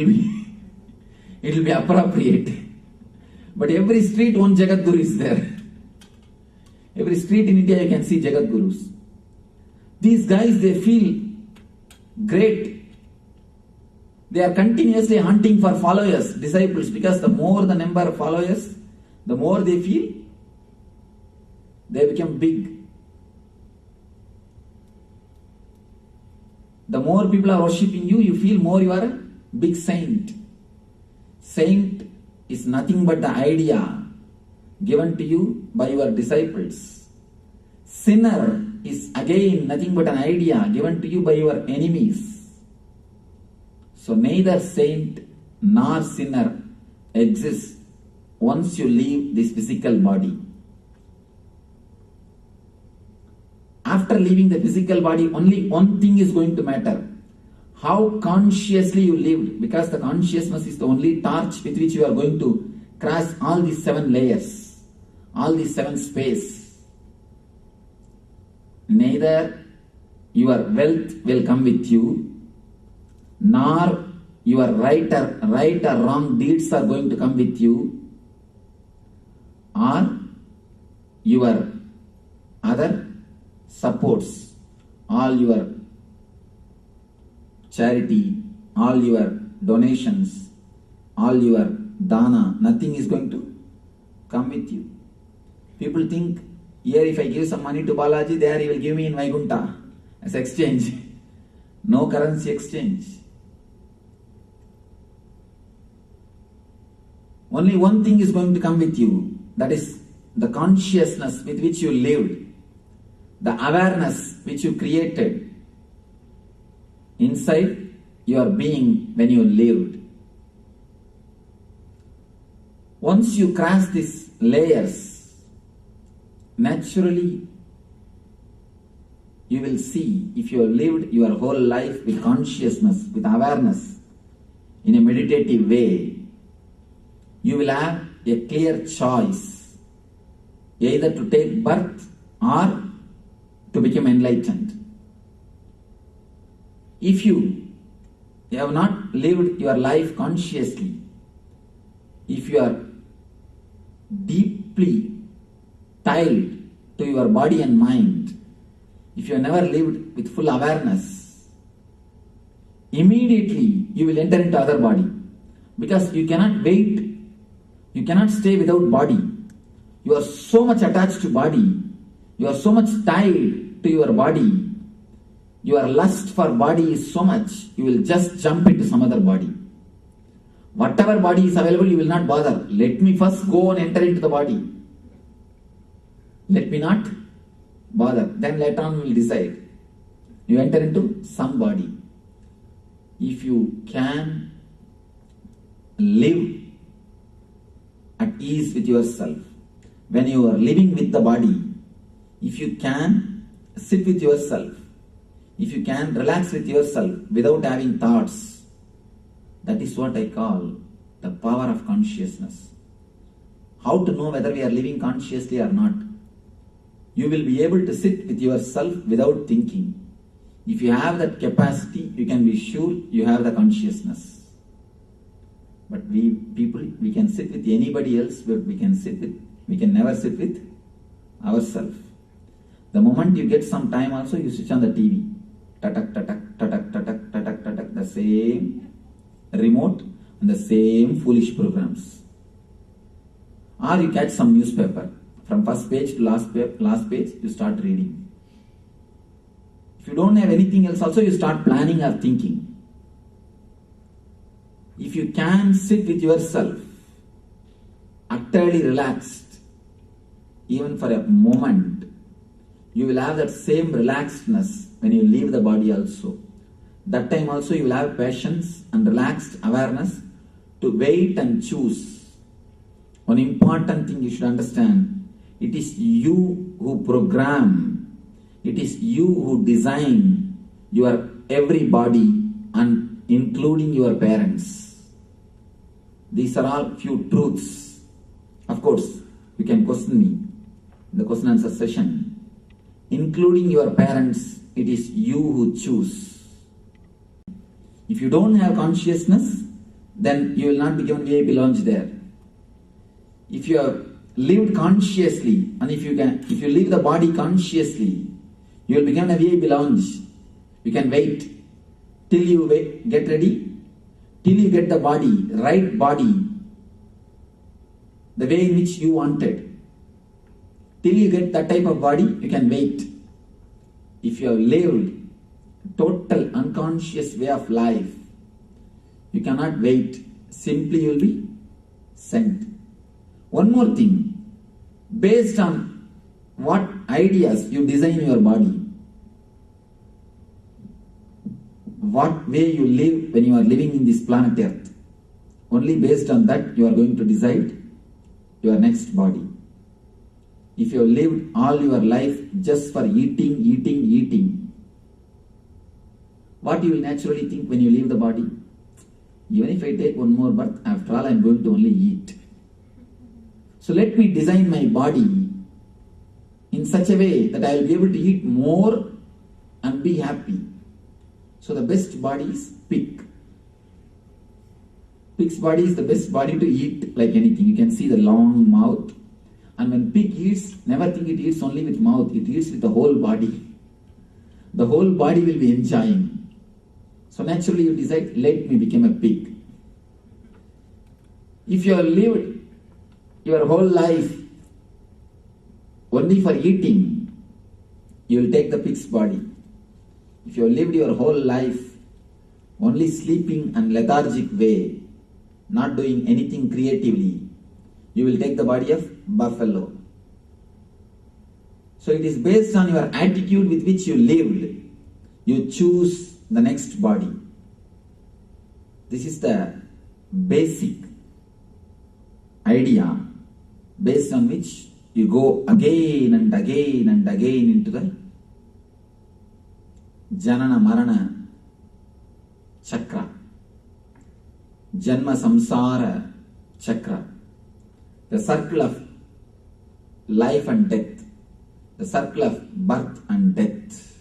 it will be appropriate. But every street, one Jagat Guru is there. Every street in India you can see Jagat Gurus. These guys, they feel great. They are continuously hunting for followers, disciples, because the more the number of followers, the more they feel they become big. The more people are worshipping you, you feel more you are a big saint. Saint is nothing but the idea given to you by your disciples. Sinner is again nothing but an idea given to you by your enemies. So neither saint nor sinner exists once you leave this physical body. After leaving the physical body, only one thing is going to matter. How consciously you lived, because the consciousness is the only torch with which you are going to cross all these 7 layers, all these 7 spaces. Neither your wealth will come with you, nor your right or wrong deeds are going to come with you, or your other supports, all your charity, all your donations, all your dana, nothing is going to come with you. People think, here if I give some money to Balaji, there he will give me in Vaikuntha as exchange. No currency exchange. Only one thing is going to come with you, that is the consciousness with which you lived, the awareness which you created inside your being when you lived. Once you cross these layers, naturally you will see, if you have lived your whole life with consciousness, with awareness, in a meditative way, you will have a clear choice, either to take birth or to become enlightened. If you have not lived your life consciously, if you are deeply tied to your body and mind, if you have never lived with full awareness, immediately you will enter into other body, because you cannot wait, you cannot stay without body. You are so much attached to body, you are so much tied to your body, your lust for body is so much, you will just jump into some other body. Whatever body is available, you will not bother. Let me first go and enter into the body. Let me not bother. Then later on we will decide. You enter into some body. If you can live at ease with yourself, when you are living with the body, if you can sit with yourself, if you can relax with yourself without having thoughts, that is what I call the power of consciousness. How to know whether we are living consciously or not? You will be able to sit with yourself without thinking. If you have that capacity, you can be sure you have the consciousness. But we people, we can sit with anybody else, but we can never sit with ourselves. The moment you get some time also, you switch on the TV. Tatak, tatak, tatak, tatak, tatak, tatak, the same remote and the same foolish programs. Or you catch some newspaper. From first page to last page, you start reading. If you don't have anything else also, you start planning or thinking. If you can sit with yourself, utterly relaxed, even for a moment, you will have that same relaxedness when you leave the body also. That time also you will have patience and relaxed awareness to wait and choose. One important thing you should understand, it is you who program, it is you who design your every body and including your parents. These are all few truths. Of course, you can question me in the question and answer session. Including your parents, it is you who choose. If you don't have consciousness, then you will not be given VIP lounge there. If you have lived consciously, and if you leave the body consciously, you will be given a VIP lounge. You can wait till you get ready, till you get the body, right body, the way in which you wanted. Till you get that type of body, you can wait. If you have lived total unconscious way of life, you cannot wait. Simply you will be sent. One more thing, based on what ideas you design your body, what way you live when you are living in this planet Earth, only based on that you are going to decide your next body. If you have lived all your life just for eating, what you will naturally think when you leave the body? Even if I take one more birth, after all I am going to only eat. So let me design my body in such a way that I will be able to eat more and be happy. So the best body is pig. Pig's body is the best body to eat like anything. You can see the long mouth. And when pig eats, never think it eats only with mouth. It eats with the whole body. The whole body will be enjoying. So naturally you decide, let me become a pig. If you have lived your whole life only for eating, you will take the pig's body. If you have lived your whole life only sleeping and lethargic way, not doing anything creatively, you will take the body of buffalo. So it is based on your attitude with which you lived, you choose the next body. This is the basic idea based on which you go again and again and again into the Janana Marana Chakra, Janma Samsara Chakra, the circle of life and death, the circle of birth and death.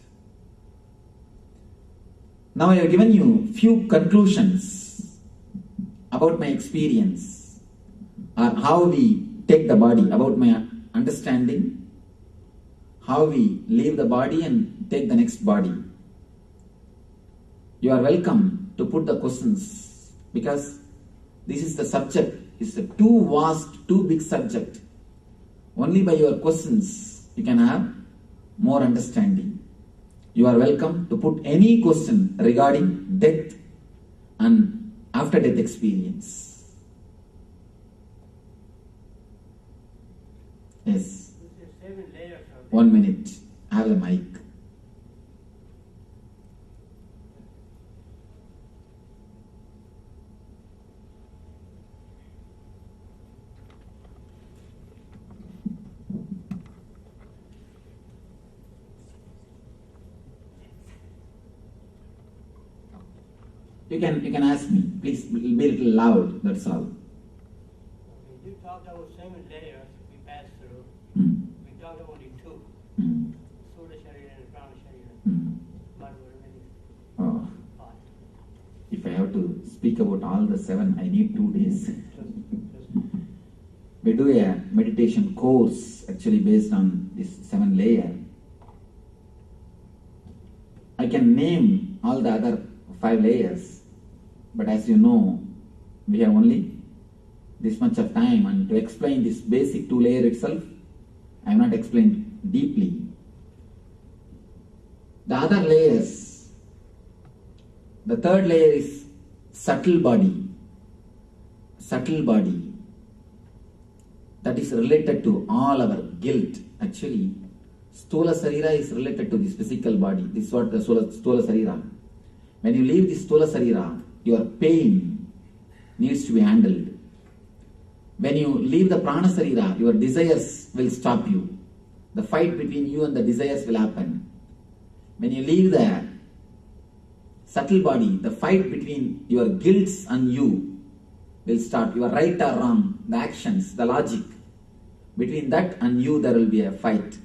Now I have given you few conclusions about my experience, or how we take the body, about my understanding, how we leave the body and take the next body. You are welcome to put the questions, because this is the subject. It's a too vast, too big subject. Only by your questions you can have more understanding. You are welcome to put any question regarding death and after death experience. Yes. 1 minute. Have a mic. You can ask me. Please be a little loud, that's all. You talked about 7 layers we passed through. We talked about the 2. Sula Sharira and Paramashivoham. But we're remaining 5. If I have to speak about all the 7, I need 2 days. We do a meditation course actually based on this 7 layer. I can name all the other 5 layers. But as you know, we have only this much of time, and to explain this basic 2 layer itself, I have not explained deeply. The other layers, the 3rd layer is subtle body. Subtle body. That is related to all our guilt. Actually, Stula Sarira is related to this physical body. This is what the Stula Sarira. When you leave this Stula Sarira, your pain needs to be handled. When you leave the Prana Sarira, your desires will stop you. The fight between you and the desires will happen. When you leave the subtle body, the fight between your guilts and you will start. You are right or wrong, the actions, the logic. Between that and you, there will be a fight.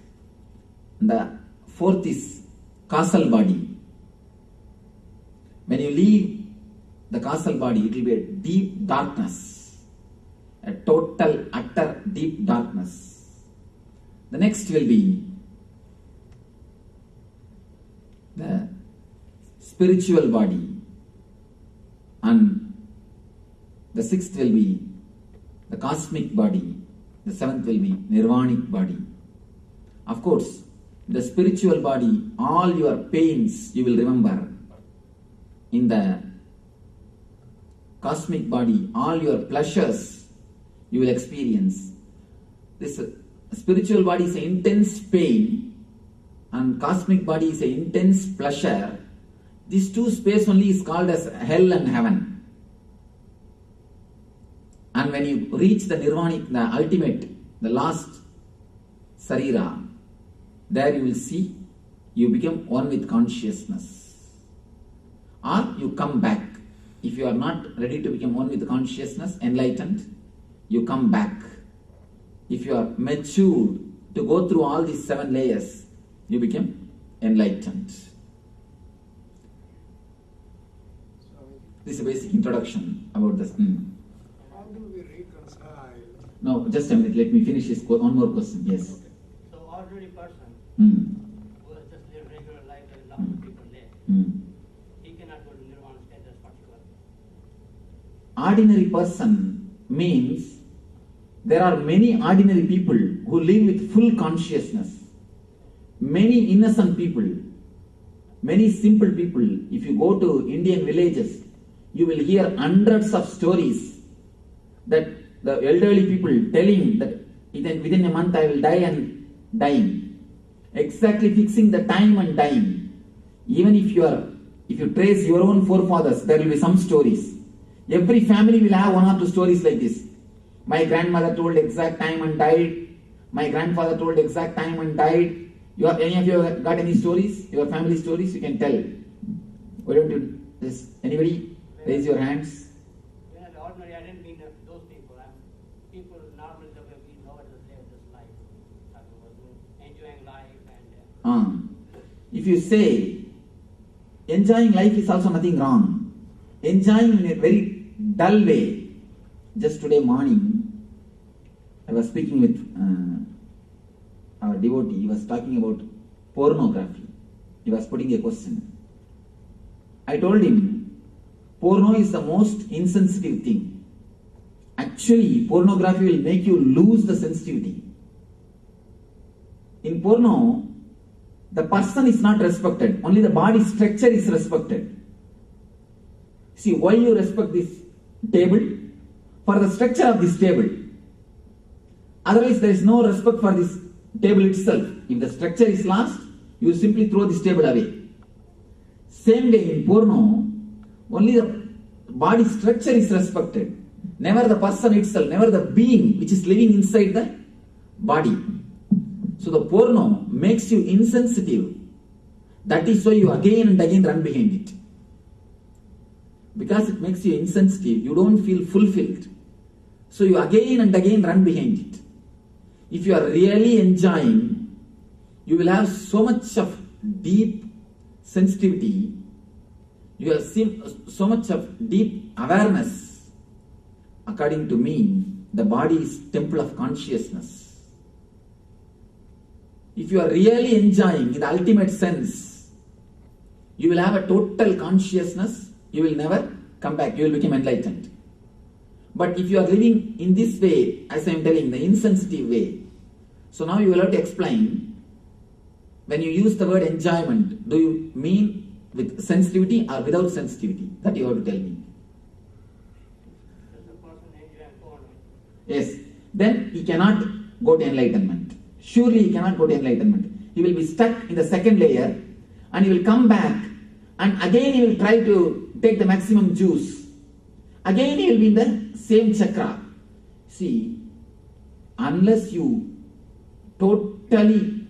And the 4th is causal body. When you leave the causal body, it will be a deep darkness, a total, utter deep darkness. The next will be the spiritual body, and the sixth will be the cosmic body, the seventh will be nirvanic body. Of course, the spiritual body, all your pains you will remember. In the cosmic body, all your pleasures you will experience. This spiritual body is an intense pain, and cosmic body is an intense pleasure. These two space only is called as hell and heaven. And when you reach the nirvanic, the ultimate, the last sarira, there you will see you become one with consciousness. Or you come back. If you are not ready to become one with consciousness, enlightened, you come back. If you are matured to go through all these 7 layers, you become enlightened. This is a basic introduction about this. How do we reconcile? No, just a minute. Let me finish this. One more question. Yes. Okay. So ordinary person Mm. who has just lived regular life as lots of people live, he cannot go to nirvana state, that's what you are. Ordinary person means there are many ordinary people who live with full consciousness. Many innocent people, many simple people. If you go to Indian villages, you will hear hundreds of stories that the elderly people telling that within a month I will die and dying. Exactly fixing the time and dying. Even if you trace your own forefathers, there will be some stories. Every family will have 1 or 2 stories like this. My grandmother told exact time and died. My grandfather told exact time and died. Any of you got any stories? Your family stories? You can tell. Why don't you? Anybody? Raise your hands. When I was ordinary, I didn't mean those people. People normally the way we know it is live this life, enjoying life and. If you say enjoying life is also nothing wrong. Enjoying in a very dull way. Just today morning, I was speaking with our devotee. He was talking about pornography. He was putting a question. I told him, porno is the most insensitive thing. Actually, pornography will make you lose the sensitivity. In porno, the person is not respected. Only the body structure is respected. See, why you respect this table? For the structure of this table. Otherwise, there is no respect for this table itself. If the structure is lost, you simply throw this table away. Same way in porno, only the body structure is respected. Never the person itself, never the being which is living inside the body. So the porno makes you insensitive. That is why you again and again run behind it. Because it makes you insensitive, you don't feel fulfilled. So you again and again run behind it. If you are really enjoying, you will have so much of deep sensitivity, you have so much of deep awareness. According to me, the body is temple of consciousness. If you are really enjoying in the ultimate sense, you will have a total consciousness, you will never come back, you will become enlightened. But if you are living in this way, as I am telling, the insensitive way, so now you will have to explain, when you use the word enjoyment, do you mean with sensitivity or without sensitivity? That you have to tell me. Does the person enjoy porno? Yes. Then he cannot go to enlightenment. Surely he cannot go to enlightenment. He will be stuck in the second layer and he will come back and again he will try to take the maximum juice. Again he will be in the same chakra. See, unless you totally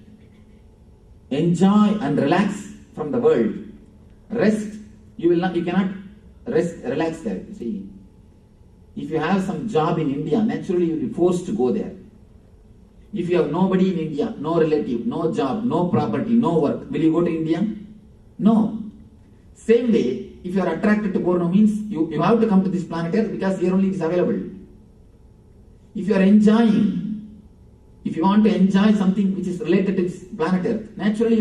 enjoy and relax from the world, rest, you cannot rest, relax there. You see, if you have some job in India, naturally you will be forced to go there. If you have nobody in India, no relative, no job, no property, no work, will you go to India? No. Same way, if you are attracted to porno means you have to come to this planet Earth because here only it is available. If you are enjoying, if you want to enjoy something which is related to this planet Earth, naturally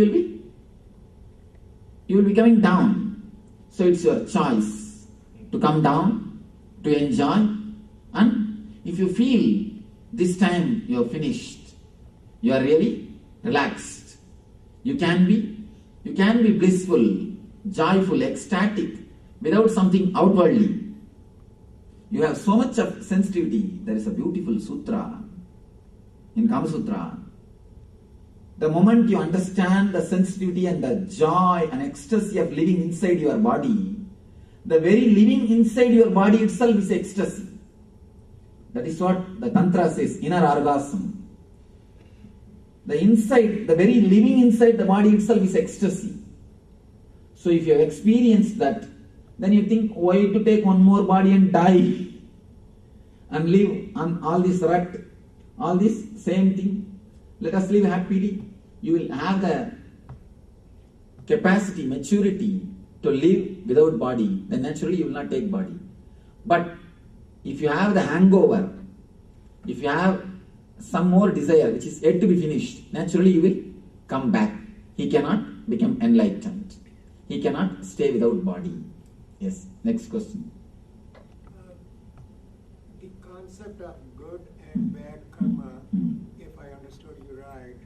you will be coming down. So it's your choice to come down, to enjoy, and if you feel this time you are finished, you are really relaxed. You can be blissful, joyful, ecstatic, without something outwardly. You have so much of sensitivity. There is a beautiful sutra in Kama Sutra. The moment you understand the sensitivity and the joy and ecstasy of living inside your body, the very living inside your body itself is ecstasy. That is what the Tantra says, inner orgasm. The very living inside the body itself is ecstasy. So if you have experienced that, then you think, why to take one more body and die and live on all this rut, all this same thing. Let us live happily. You will have the capacity, maturity to live without body. Then naturally you will not take body. But if you have the hangover, if you have some more desire which is yet to be finished, naturally you will come back. He cannot become enlightened. He cannot stay without body. Yes, next question. The concept of good and bad karma, if I understood you right,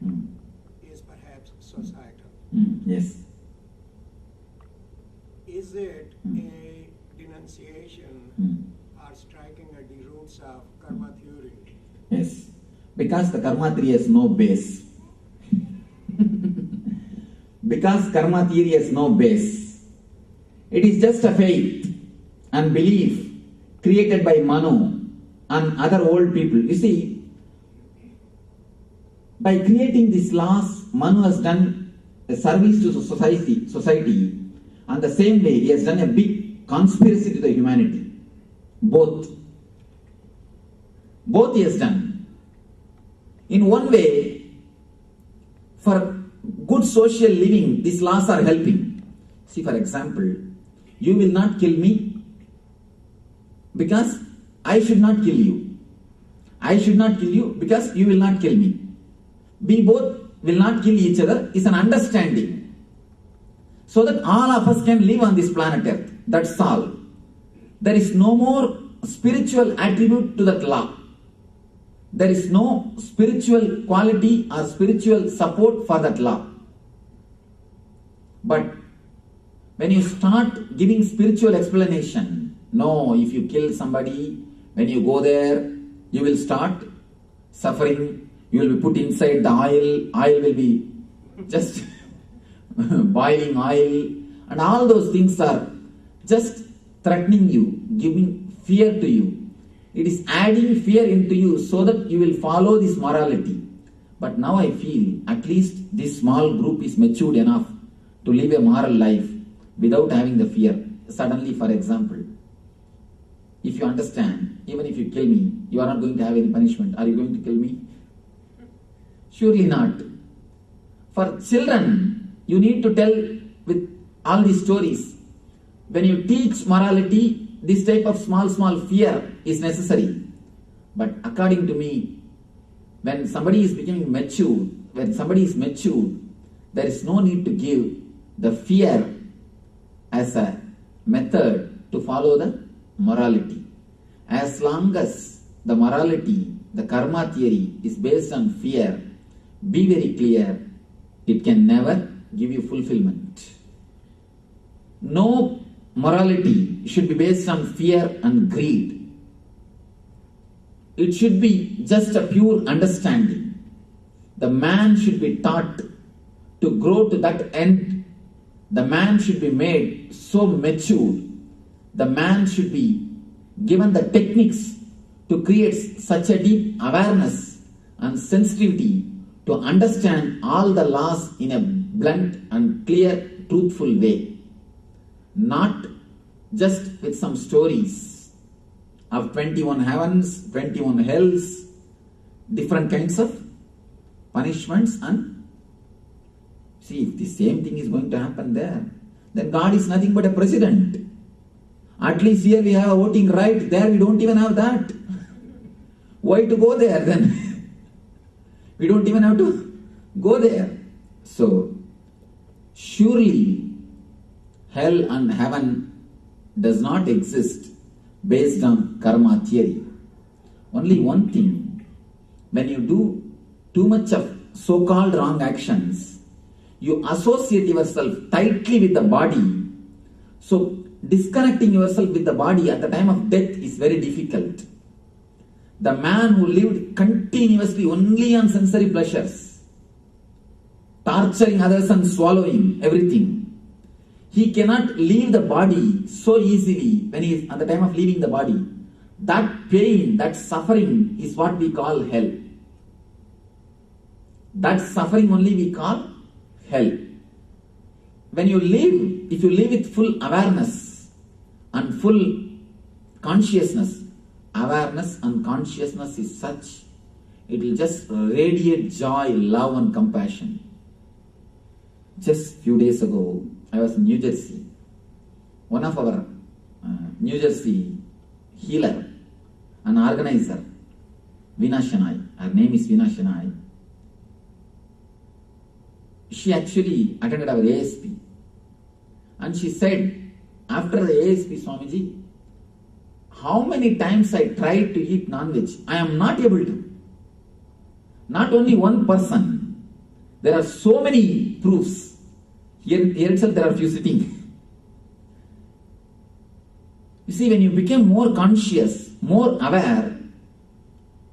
is perhaps societal. Yes. Is it a denunciation or striking at the roots of karma theory? Yes. Because the karma theory has no base. Because karma theory has no base. It is just a faith and belief created by Manu and other old people. You see, by creating these laws, Manu has done a service to society, and the same way he has done a big conspiracy to the humanity. Both he has done. In one way, for good social living, these laws are helping. See, for example, you will not kill me because I should not kill you. I should not kill you because you will not kill me. We both will not kill each other is an understanding. So that all of us can live on this planet Earth. That's all. There is no more spiritual attribute to that law. There is no spiritual quality or spiritual support for that law. But when you start giving spiritual explanation, no, if you kill somebody, when you go there, you will start suffering, you will be put inside the oil will be just boiling oil, and all those things are just threatening you, giving fear to you. It is adding fear into you so that you will follow this morality. But now I feel at least this small group is matured enough to live a moral life without having the fear. Suddenly, for example, if you understand, even if you kill me, you are not going to have any punishment. Are you going to kill me? Surely not. For children, you need to tell with all these stories. When you teach morality, this type of small fear is necessary. But according to me, when somebody is becoming mature, when somebody is mature, there is no need to give the fear as a method to follow the morality. As long as the morality, the karma theory is based on fear, be very clear, it can never give you fulfillment. No morality should be based on fear and greed. It should be just a pure understanding. The man should be taught to grow to that end. The man should be made so mature. The man should be given the techniques to create such a deep awareness and sensitivity to understand all the laws in a blunt and clear, truthful way. Not just with some stories of 21 heavens, 21 hells, different kinds of punishments, and see, if the same thing is going to happen there, then God is nothing but a president. At least here we have a voting right, there we don't even have that. Why to go there then? We don't even have to go there. So, surely hell and heaven does not exist based on karma theory. Only one thing, when you do too much of so-called wrong actions, you associate yourself tightly with the body. So, disconnecting yourself with the body at the time of death is very difficult. The man who lived continuously only on sensory pleasures, torturing others and swallowing everything, he cannot leave the body so easily when he is at the time of leaving the body. That pain, that suffering is what we call hell. That suffering only we call hell. When you live, if you live with full awareness and full consciousness, awareness and consciousness is such, it will just radiate joy, love and compassion. Just few days ago, I was in New Jersey. One of our New Jersey healer, an organizer, Veena Shenoy, her name is Veena Shenoy. She actually attended our ASP. And she said, after the ASP, Swamiji, how many times I tried to eat non-veg, I am not able to. Not only one person, there are so many proofs. Here itself there are few sitting. You see, when you become more conscious, more aware,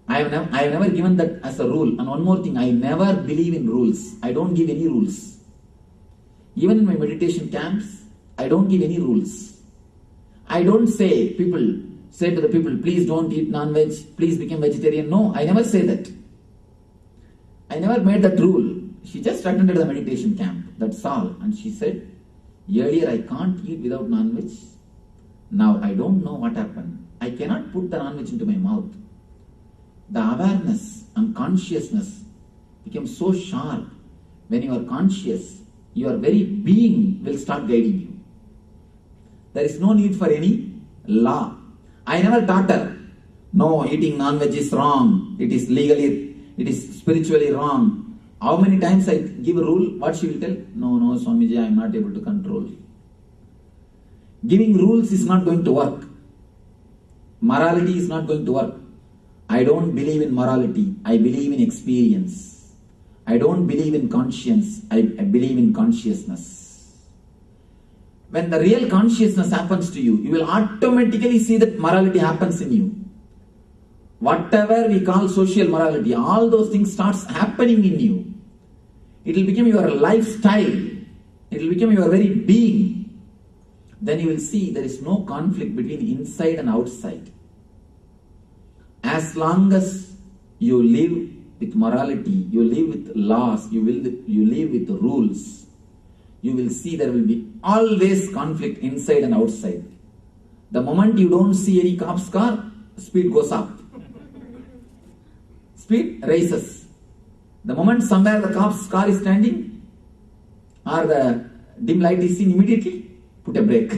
I have never given that as a rule. And one more thing, I never believe in rules. I don't give any rules. Even in my meditation camps, I don't give any rules. I don't say to the people, please don't eat non-veg, please become vegetarian. No, I never say that. I never made that rule. She just attended the meditation camp, that's all. And she said, earlier I can't eat without non-veg. Now I don't know what happened. I cannot put the non-veg into my mouth. The awareness and consciousness become so sharp. When you are conscious, your very being will start guiding you. There is no need for any law. I never taught her, no, eating non-veg is wrong. It is spiritually wrong. How many times I give a rule, what she will tell? No, Swamiji, I am not able to control. Giving rules is not going to work. Morality is not going to work. I don't believe in morality. I believe in experience. I don't believe in conscience. I believe in consciousness. When the real consciousness happens to you, you will automatically see that morality happens in you. Whatever we call social morality, all those things starts happening in you. It will become your lifestyle. It will become your very being. Then you will see there is no conflict between inside and outside. As long as you live with morality, you live with laws, you live with rules, you will see there will be always conflict inside and outside. The moment you don't see any cop's car, speed goes up. Speed rises. The moment somewhere the cop's car is standing or the dim light is seen, immediately put a brake.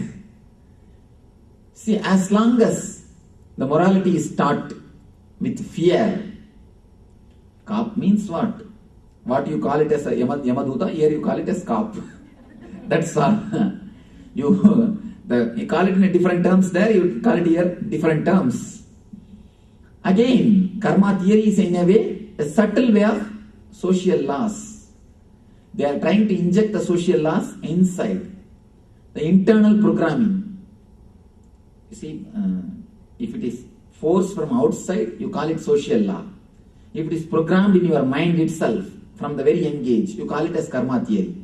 See, as long as the morality is taught with fear, cop means what? What you call it as a Yamaduta, here you call it as cop. That's all. You call it in a different terms there, you call it here different terms. Again, karma theory is in a way, a subtle way of social laws. They are trying to inject the social laws inside. The internal programming. You see, if it is forced from outside, you call it social law. If it is programmed in your mind itself, from the very young age, you call it as karma theory.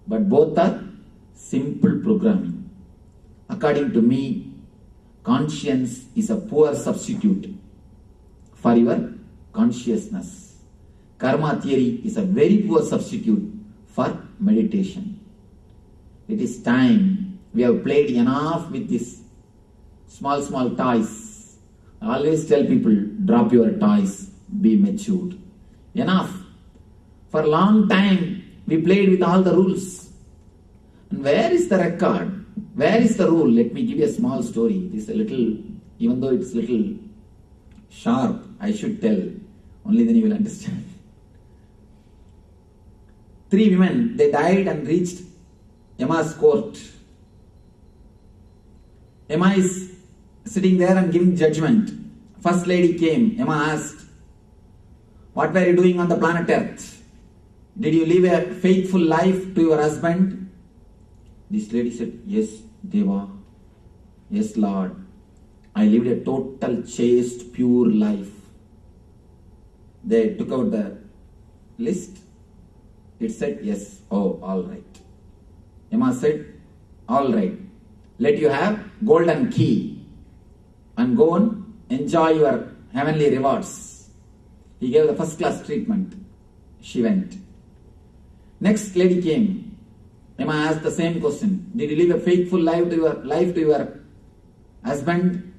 But both are simple programming. According to me, conscience is a poor substitute for your consciousness. Karma theory is a very poor substitute for meditation. It is time. We have played enough with these small toys. I always tell people, drop your toys, be matured. Enough. For a long time, we played with all the rules. And where is the record? Where is the rule? Let me give you a small story. This is a little, even though it's little sharp, I should tell. Only then you will understand. 3 women, they died and reached Yama's court. Yama is sitting there and giving judgment. First lady came. Yama asked, what were you doing on the planet Earth? Did you live a faithful life to your husband? This lady said, yes, Deva. Yes, Lord. I lived a total chaste, pure life. They took out the list. It said, yes. Oh, all right. Yama said, all right. Let you have golden key and go and enjoy your heavenly rewards. He gave the first class treatment. She went. Next lady came. Yama asked the same question. Did you live a faithful life to your husband?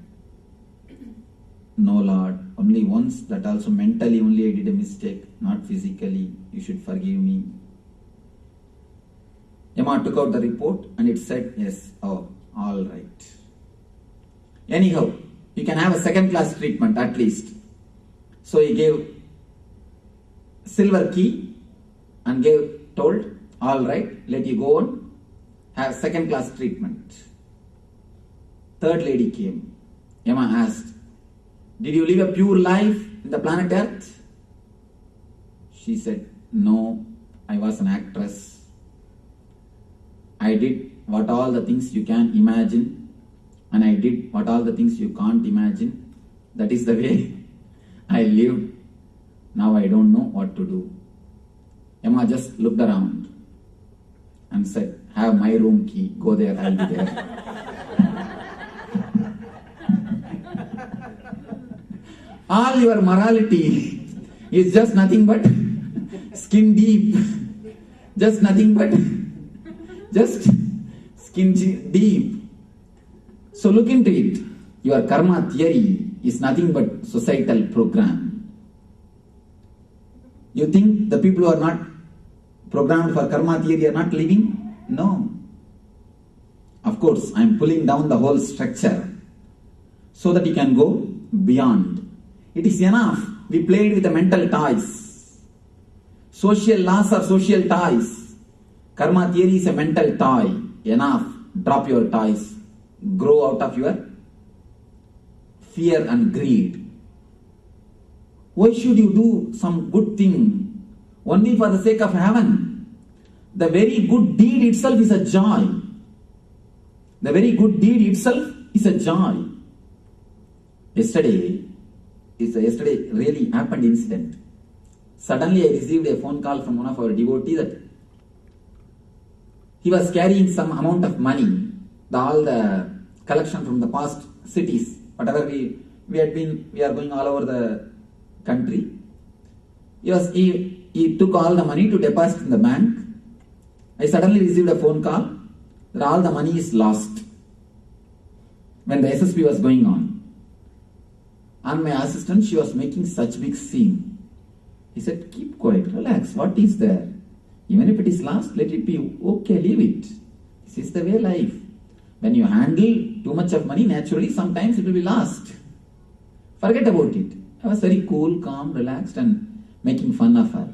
No, Lord. Only once. That also mentally only I did a mistake, not physically. You should forgive me. Yama took out the report and it said, yes. Oh, all right. Anyhow, you can have a second class treatment at least. So he gave silver key and told, all right, let you go on, have second class treatment. Third lady came. Yama asked, did you live a pure life in the planet Earth? She said, no, I was an actress. I did what all the things you can imagine, and I did what all the things you can't imagine. That is the way I lived. Now I don't know what to do. Emma just looked around and said, have my room key, go there, I'll be there. All your morality is just nothing but skin deep. Just nothing but just skin deep. So look into it. Your karma theory is nothing but societal program. You think the people who are not programmed for karma theory are not living? No. Of course, I am pulling down the whole structure so that you can go beyond. It is enough. We played with the mental toys. Social laws are social toys. Karma theory is a mental toy. Enough. Drop your toys. Grow out of your fear and greed. Why should you do some good thing only for the sake of heaven? The very good deed itself is a joy. The very good deed itself is a joy. Yesterday really happened incident. Suddenly I received a phone call from one of our devotees that he was carrying some amount of money, all the collection from the past cities, whatever we are going all over the country. He took all the money to deposit in the bank. I suddenly received a phone call that all the money is lost when the SSP was going on. And my assistant, she was making such big scene. He said, keep quiet, relax, what is there? Even if it is lost, let it be, okay, leave it. This is the way life. When you handle too much of money, naturally, sometimes it will be lost. Forget about it. I was very cool, calm, relaxed and making fun of her.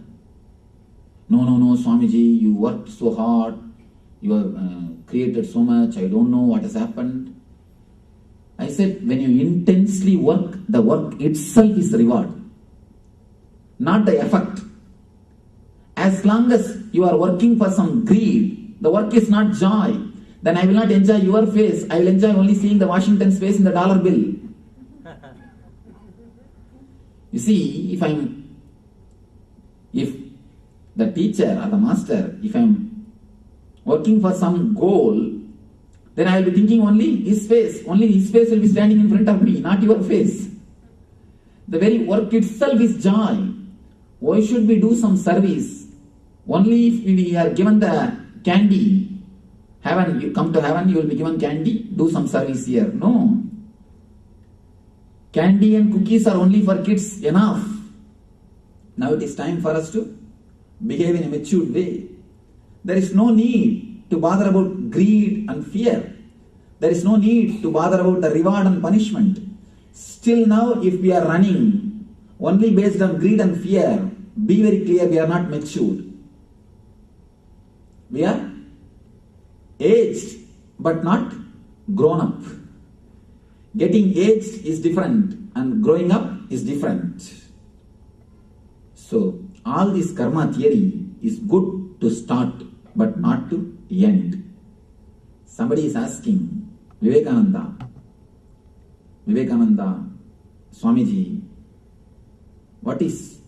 No, Swamiji, you worked so hard. You have created so much. I don't know what has happened. I said, when you intensely work, the work itself is reward, not the effect. As long as you are working for some greed, the work is not joy, then I will not enjoy your face. I will enjoy only seeing the Washington's face in the dollar bill. You see, if the teacher or the master, if I am working for some goal, then I will be thinking only his face. Only his face will be standing in front of me, not your face. The very work itself is joy. Why should we do some service? Only if we are given the candy. Heaven, you come to heaven, you will be given candy, do some service here. No. Candy and cookies are only for kids, enough. Now it is time for us to behave in a matured way. There is no need to bother about greed and fear. There is no need to bother about the reward and punishment. Still now, if we are running only based on greed and fear, be very clear, we are not matured. We are aged, but not grown up. Getting aged is different and growing up is different. So, all this karma theory is good to start, but not to end. Somebody is asking, Vivekananda Swamiji, what is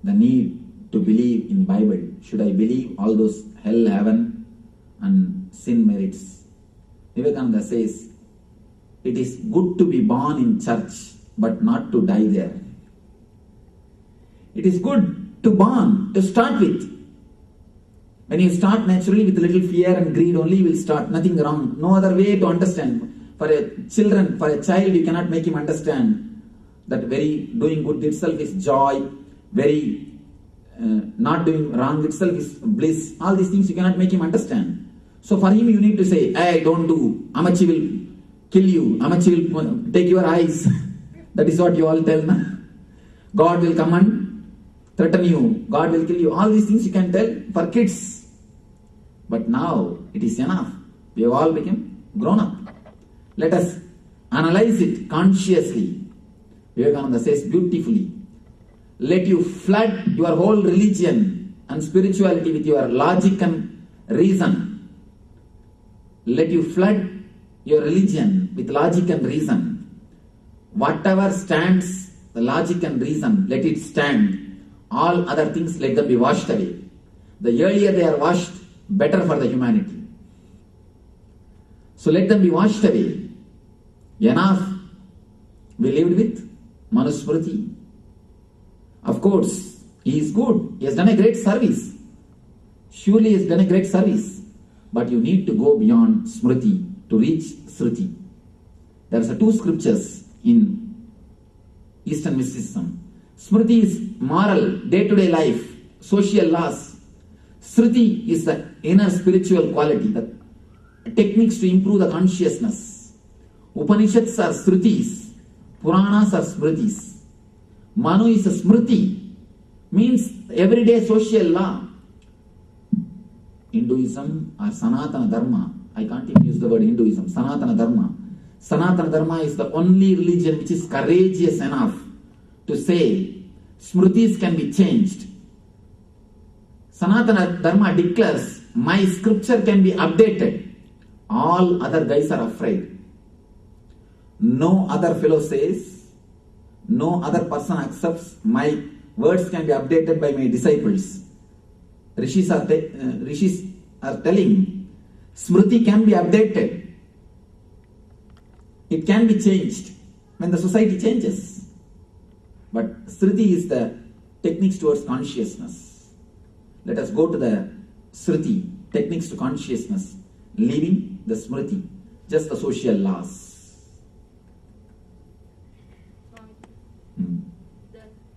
the need to believe in Bible? Should I believe all those hell, heaven and sin merits? Vivekananda says, it is good to be born in church, but not to die there. It is good to born, to start with. When you start naturally with little fear and greed only, you will start, nothing wrong. No other way to understand. For a child, you cannot make him understand that very doing good itself is joy, very not doing wrong itself is bliss. All these things you cannot make him understand. So for him you need to say, hey, don't do, Amachi will kill you, Amachi will take your eyes. That is what you all tell, na? God will come and threaten you, God will kill you. All these things you can tell for kids. But now it is enough. We have all become grown up. Let us analyze it consciously. Vivekananda says beautifully, let you flood your whole religion and spirituality with your logic and reason. Let you flood your religion with logic and reason. Whatever stands, the logic and reason, let it stand. All other things, let them be washed away. The earlier they are washed, better for the humanity. So let them be washed away. Enough. We lived with Manusmriti. Of course, he is good. He has done a great service. Surely he has done a great service. But you need to go beyond Smriti to reach Sriti. There are two scriptures in Eastern mysticism. Smriti is moral, day-to-day life, social laws. Sriti is the inner spiritual quality, the techniques to improve the consciousness. Upanishads are Srutis, Puranas are Smritis. Manu is a Smriti, means everyday social law. Hinduism or Sanatana Dharma, I can't even use the word Hinduism, Sanatana Dharma. Sanatana Dharma is the only religion which is courageous enough to say Smritis can be changed. Sanatana Dharma declares, my scripture can be updated. All other guys are afraid. No other fellow says, no other person accepts, my words can be updated by my disciples. Rishis are telling, Smriti can be updated. It can be changed when the society changes. But Sriti is the techniques towards consciousness. Let us go to the Sriti, techniques to consciousness, leaving the Smriti, just the social laws.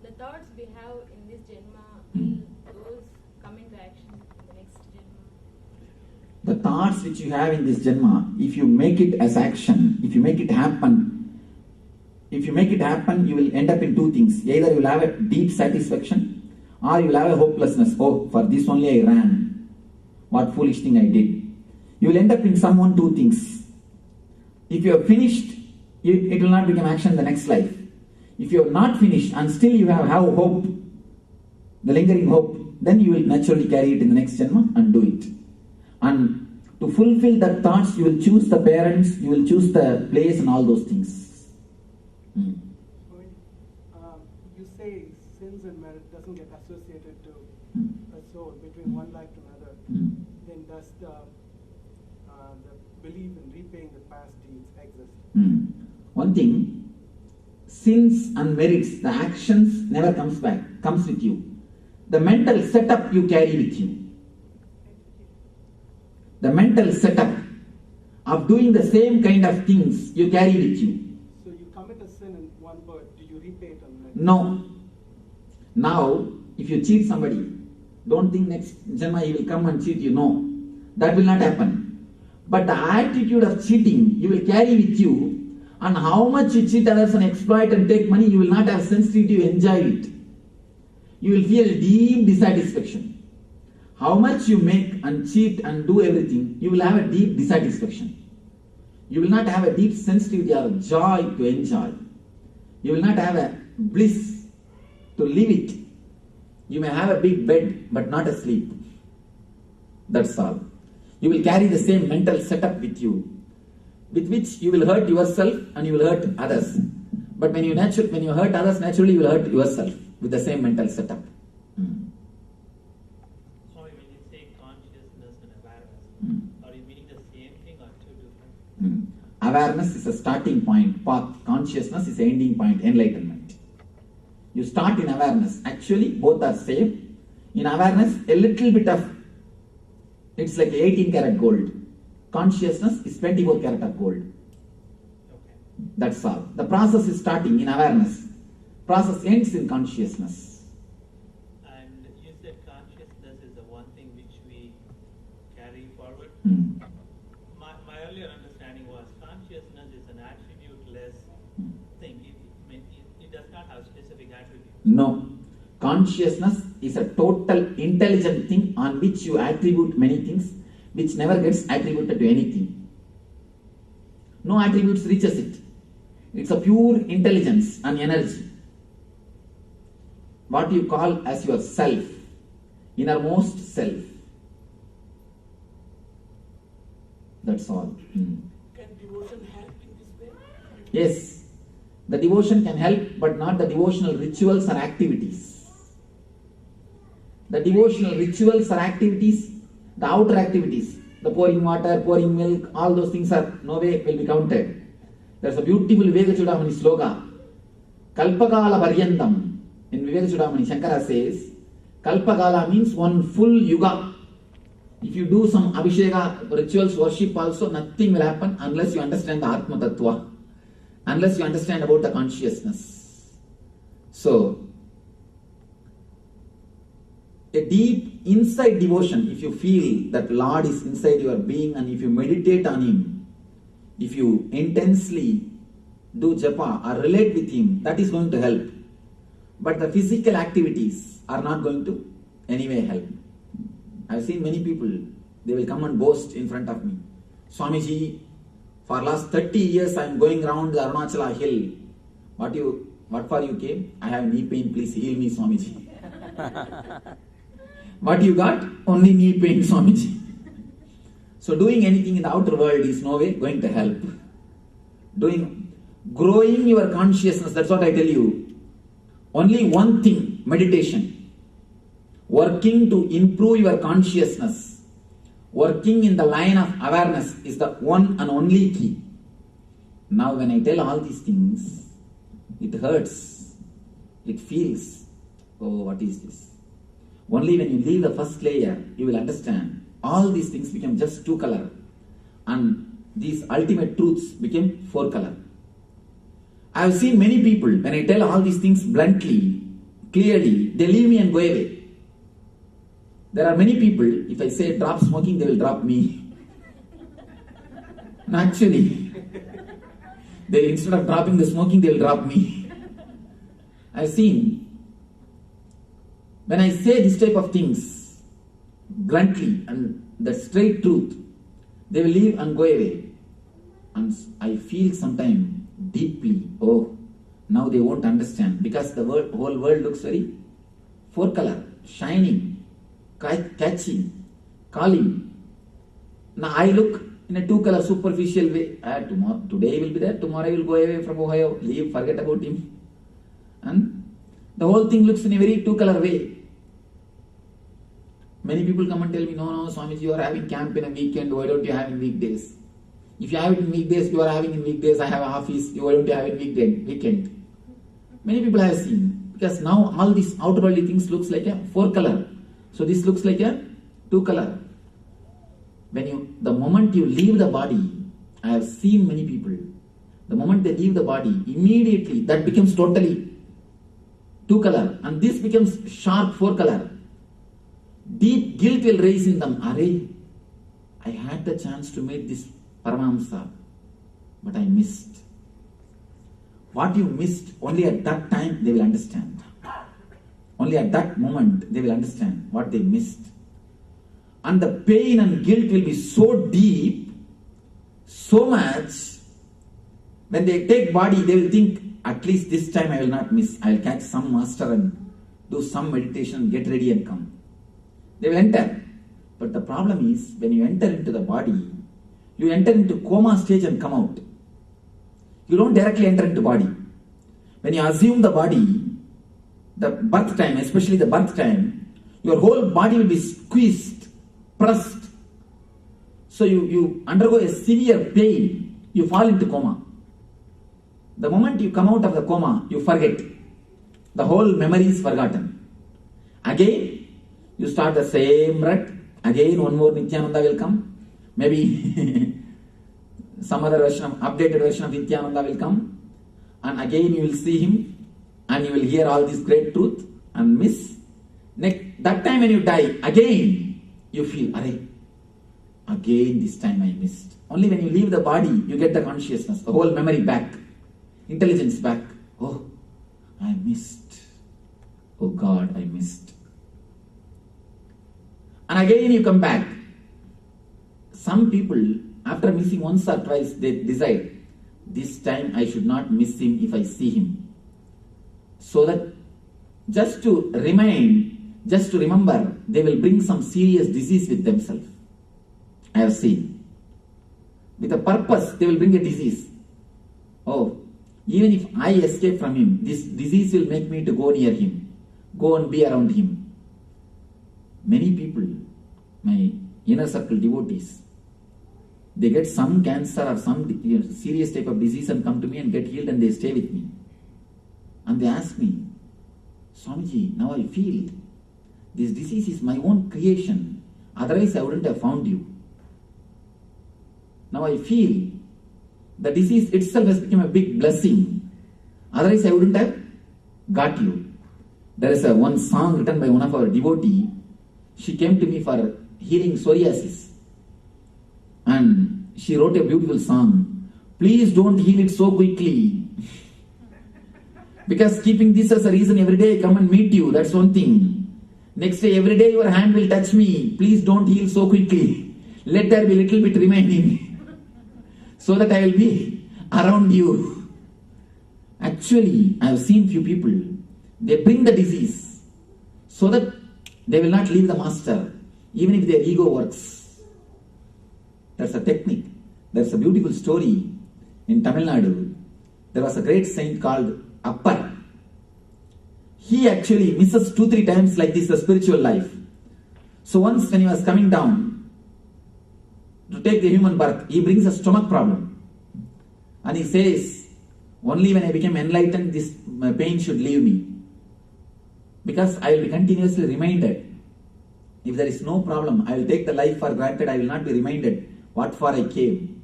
The thoughts we have in this Janma, will those come into action in the next Janma? The thoughts which you have in this Janma, if you make it as action, if you make it happen, you will end up in two things. Either you will have a deep satisfaction, or you will have a hopelessness. Oh, for this only I ran. What foolish thing I did. You will end up in two things. If you have finished, it will not become action in the next life. If you have not finished and still you have hope, the lingering hope, then you will naturally carry it in the next Janma and do it. And to fulfill that thoughts, you will choose the parents, you will choose the place and all those things. You say sins and merit doesn't get associated to a soul between one life to another. Then does the belief in repaying the past deeds exist? One thing, sins and merits, the actions never comes with you. The mental setup you carry with you. The mental setup of doing the same kind of things you carry with you. So you commit a sin in one birth, do you repay it on the next? No. Now, if you cheat somebody, don't think next Janma he will come and cheat you. No. That will not happen. But the attitude of cheating, you will carry with you, and how much you cheat others and exploit and take money, you will not have sensitivity to enjoy it. You will feel deep dissatisfaction. How much you make and cheat and do everything, you will have a deep dissatisfaction. You will not have a deep sensitivity or joy to enjoy. You will not have a bliss to live it. You may have a big bed, but not a sleep. That's all. You will carry the same mental setup with you, with which you will hurt yourself and you will hurt others. But when you hurt others, naturally you will hurt yourself with the same mental setup. Sorry, when you say consciousness and awareness, are you meaning the same thing or two different? Awareness is a starting point, path. Consciousness is the ending point, enlightenment. You start in awareness. Actually, both are same. In awareness, a little bit of, it's like 18 karat gold. Consciousness is 24 karat of gold. Okay. That's all. The process is starting in awareness. Process ends in consciousness. And you said consciousness is the one thing which we carry forward. My earlier understanding was consciousness is an attribute-less thing. It does not have specific attributes. No. Consciousness is a total intelligent thing on which you attribute many things, which never gets attributed to anything. No attributes reaches it. It's a pure intelligence and energy. What you call as your self, innermost self. That's all. Can devotion help in this way? Yes, the devotion can help, but not the devotional rituals or activities. The devotional rituals or activities, the outer activities, the pouring water, pouring milk, all those things are no way will be counted. There's a beautiful Vivekachudamani sloka. Kalpakala Paryandam. In Vivekachudamani, Shankara says, Kalpakala means one full yuga. If you do some Abhisheka rituals, worship also, nothing will happen unless you understand the Atma Tattva, unless you understand about the consciousness. So, a deep inside devotion, if you feel that Lord is inside your being and if you meditate on Him, if you intensely do japa or relate with Him, that is going to help. But the physical activities are not going to anyway help. I have seen many people, they will come and boast in front of me. Swamiji, for last 30 years I am going around the Arunachala hill. What for you came? I have knee pain, please heal me, Swamiji. What you got? Only knee pain, Swamiji. So doing anything in the outer world is no way going to help. Growing your consciousness, that's what I tell you. Only one thing, meditation. Working to improve your consciousness, working in the line of awareness is the one and only key. Now when I tell all these things, it hurts, it feels, oh, what is this? Only when you leave the first layer, you will understand all these things become just 2 color and these ultimate truths became 4 color. I have seen many people, when I tell all these things bluntly, clearly, they leave me and go away. There are many people, if I say drop smoking, they will drop me. Actually, instead of dropping the smoking, they will drop me. I've seen, when I say this type of things bluntly and the straight truth, they will leave and go away. And I feel sometimes deeply, oh, now they won't understand because the whole world looks very 4 color, shining, catching, calling. Now I look in a 2 color superficial way. Today will be there, tomorrow I will go away from Ohio, leave, forget about him. And the whole thing looks in a very 2 color way. Many people come and tell me, no, Swamiji, you are having camp in a weekend, why don't you have in weekdays? If you have it in weekdays, you are having in weekdays, I have a office, why don't you have in weekend? Many people I have seen, because now all these outwardly things looks like a 4 color. So this looks like a 2 color. The moment you leave the body, I have seen many people, the moment they leave the body, immediately that becomes totally 2 color and this becomes sharp 4 color. Deep guilt will rise in them. I had the chance to meet this Paramahamsa, but I missed. What you missed, only at that time they will understand. Only at that moment they will understand what they missed. And the pain and guilt will be so deep, so much, when they take body, they will think, at least this time I will not miss. I will catch some master and do some meditation, get ready and come. They will enter. But the problem is, when you enter into the body, you enter into coma stage and come out. You don't directly enter into body. When you assume the body, the birth time, especially the birth time, your whole body will be squeezed, pressed. So you undergo a severe pain. You fall into coma. The moment you come out of the coma, you forget. The whole memory is forgotten. Again, you start the same rut. Again, one more Nithyananda will come. Maybe some other version of, updated version of Nithyananda will come. And again you will see him. And you will hear all this great truth and miss. That time when you die, again you feel, again this time I missed. Only when you leave the body, you get the consciousness, the whole memory back. Intelligence back. Oh, I missed. Oh God, I missed. And again you come back. Some people, after missing once or twice, they decide, this time I should not miss him if I see him. So that just to remember, they will bring some serious disease with themselves. I have seen. With a purpose, they will bring a disease. Oh, even if I escape from him, this disease will make me to go near him, go and be around him. Many people, my inner circle devotees, they get some cancer or some serious type of disease and come to me and get healed and they stay with me. And they ask me, Swamiji, now I feel this disease is my own creation. Otherwise I wouldn't have found you. Now I feel the disease itself has become a big blessing. Otherwise I wouldn't have got you. There is one song written by one of our devotees. She came to me for healing psoriasis. And she wrote a beautiful song. Please don't heal it so quickly. Because keeping this as a reason every day I come and meet you, that's one thing. Next day, every day your hand will touch me. Please don't heal so quickly. Let there be little bit remaining. So that I will be around you. Actually, I have seen few people, they bring the disease so that they will not leave the master, even if their ego works. That's a technique. There's a beautiful story in Tamil Nadu. There was a great saint called Appar. He actually misses 2-3 times like this the spiritual life. So once when he was coming down to take the human birth, he brings a stomach problem. And he says, only when I became enlightened, this pain should leave me. Because I will be continuously reminded. If there is no problem, I will take the life for granted. I will not be reminded what for I came.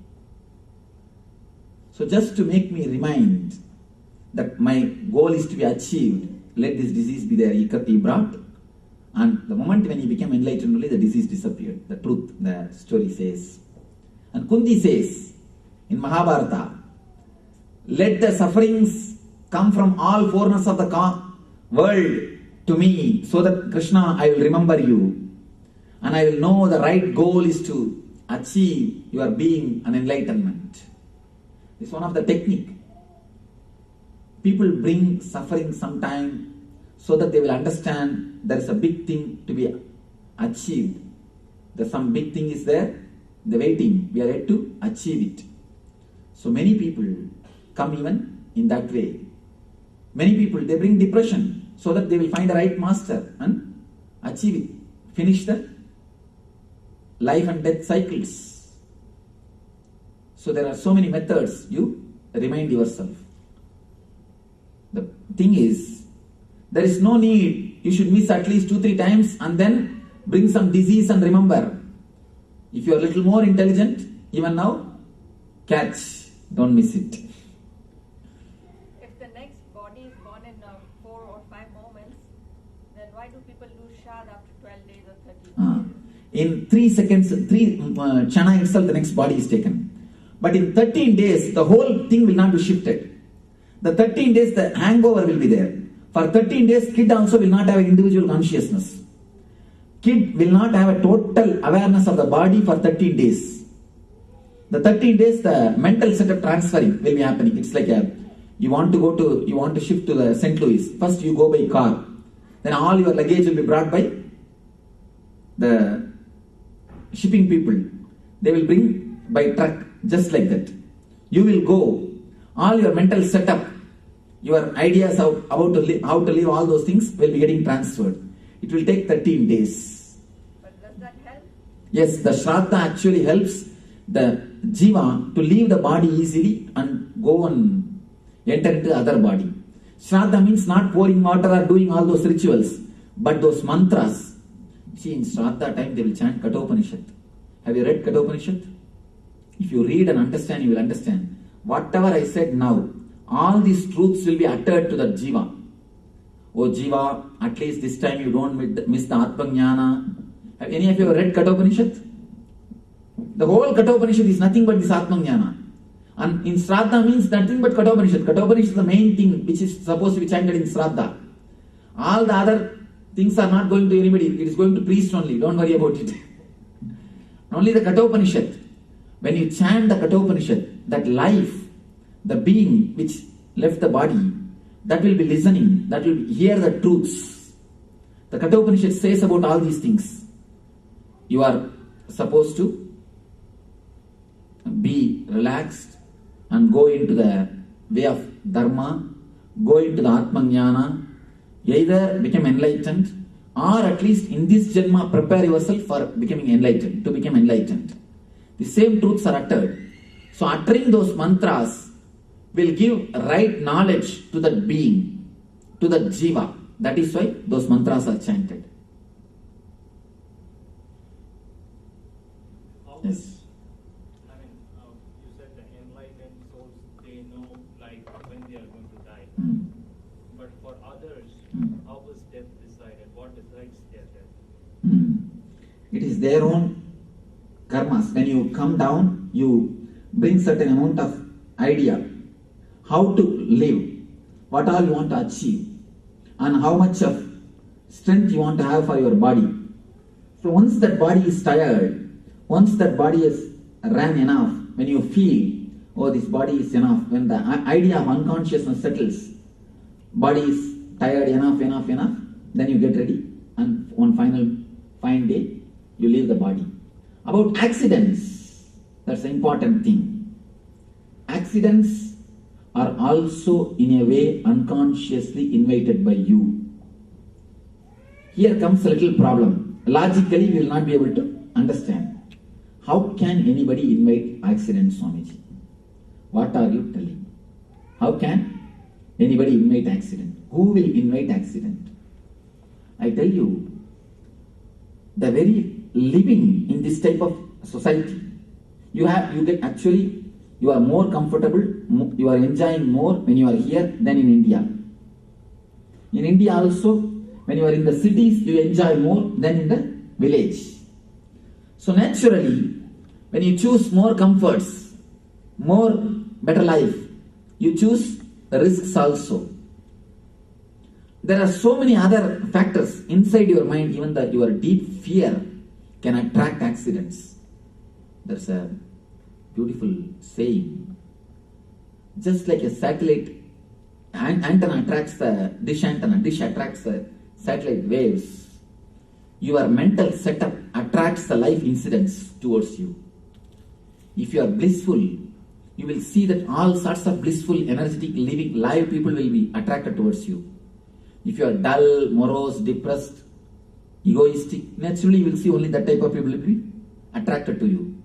So just to make me remind that my goal is to be achieved, let this disease be there. He brought. And the moment when he became enlightened, only the disease disappeared. The truth, the story says. And Kunti says in Mahabharata, let the sufferings come from all foreigners of the world to me, so that Krishna, I will remember you. And I will know the right goal is to achieve your being and enlightenment. It's one of the technique. People bring suffering sometime so that they will understand there is a big thing to be achieved. There's some big thing is there, the waiting, we are yet to achieve it. So many people come even in that way. Many people, they bring depression so that they will find the right master and achieve it. Finish the life and death cycles. So there are so many methods you remind yourself. The thing is, there is no need, you should miss at least 2-3 times and then bring some disease and remember. If you are a little more intelligent, even now, catch, don't miss it. If the next body is born in 4 or 5 moments, then why do people lose shad after 12 days or 30 days? In 3 seconds, 3 chana itself, the next body is taken. But in 13 days, the whole thing will not be shifted. The 13 days, the hangover will be there. For 13 days, kid also will not have individual consciousness. Kid will not have a total awareness of the body for 13 days. The 13 days, the mental setup transferring will be happening. It's like you want to shift to the St. Louis. First you go by car. Then all your luggage will be brought by the shipping people. They will bring by truck, just like that. You will go. All your mental setup, your ideas how to live, all those things will be getting transferred. It will take 13 days. But does that help? Yes, the Shraddha actually helps the Jiva to leave the body easily and go and enter into other body. Shraddha means not pouring water or doing all those rituals, but those mantras. See, in Shraddha time they will chant Kathopanishad. Have you read Kathopanishad? If you read and understand, you will understand. Whatever I said now, all these truths will be uttered to the Jiva. Oh Jiva, at least this time you don't miss the Atmajnana. Have any of you ever read Kathopanishad? The whole Kathopanishad is nothing but this Atmajnana. And in Shraddha means nothing but Kathopanishad. Kathopanishad is the main thing which is supposed to be chanted in Shraddha. All the other things are not going to anybody. It is going to priest only. Don't worry about it. Only the Kathopanishad. When you chant the Kathopanishad, that life, the being which left the body, that will be listening, that will hear the truths. The Kathopanishad says about all these things. You are supposed to be relaxed and go into the way of Dharma, go into the Atmajnana, either become enlightened or at least in this Janma prepare yourself for becoming enlightened, to become enlightened. The same truths are uttered. So uttering those mantras will give right knowledge to that being, to that Jiva. That is why those mantras are chanted. Yes. You said the enlightened souls, they know like when they are going to die. But for others, how was death decided? What decides their death? It is their own karmas. When you come down, you bring certain amount of idea how to live, what all you want to achieve, and how much of strength you want to have for your body. So once that body is tired, once that body has ran enough, when you feel, oh, this body is enough, when the idea of unconsciousness settles, body is tired enough, then you get ready, and on fine day, you leave the body. About accidents, that's the important thing. Accidents are also in a way unconsciously invited by you. Here comes a little problem. Logically, we will not be able to understand. How can anybody invite accident, Swamiji? What are you telling? How can anybody invite accident? Who will invite accident? I tell you, the very living in this type of society, you are more comfortable, you are enjoying more when you are here than in India. In India also, when you are in the cities, you enjoy more than in the village. So naturally, when you choose more comforts, more better life, you choose the risks also. There are so many other factors inside your mind, even that your deep fear can attract accidents. There's a beautiful saying. Just like a satellite antenna attracts the dish antenna, dish attracts the satellite waves, your mental setup attracts the life incidents towards you. If you are blissful, you will see that all sorts of blissful, energetic, living, live people will be attracted towards you. If you are dull, morose, depressed, egoistic, naturally you will see only that type of people will be attracted to you.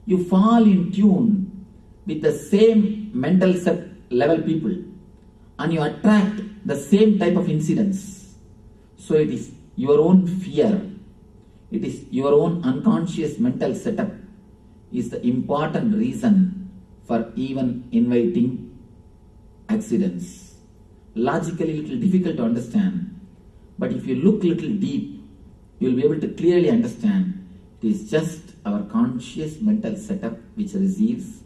You fall in tune with the same mental level people and you attract the same type of incidents. So it is your own fear, it is your own unconscious mental setup is the important reason for even inviting accidents. Logically little difficult to understand, but if you look little deep, you will be able to clearly understand. It is just our conscious mental setup which receives,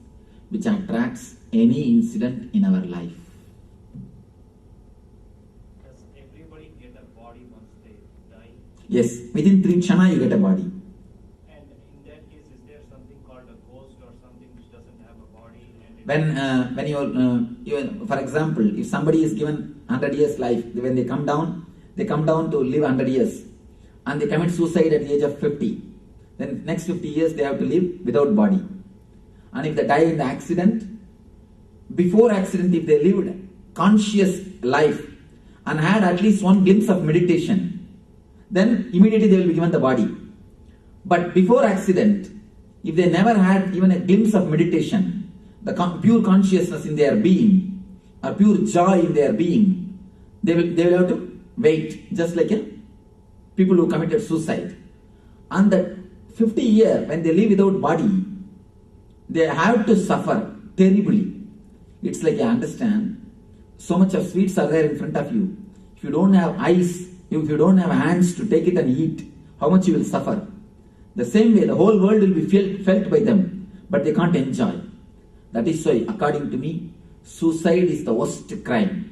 which attracts any incident in our life. Does everybody get a body once they die? Yes, within 3 kshana you get a body. And in that case, is there something called a ghost or something which doesn't have a body? When you, for example, if somebody is given 100 years life, when they come down to live 100 years, and they commit suicide at the age of 50. Then next 50 years they have to live without body. And if they die in the accident, before accident if they lived conscious life and had at least one glimpse of meditation, then immediately they will be given the body. But before accident, if they never had even a glimpse of meditation, the pure consciousness in their being, or pure joy in their being, they will have to wait, just like people who committed suicide. And that 50 years, when they live without body, they have to suffer terribly. It's like, I understand, so much of sweets are there in front of you. If you don't have eyes, if you don't have hands to take it and eat, how much you will suffer. The same way, the whole world will be felt by them, but they can't enjoy. That is why, according to me, suicide is the worst crime.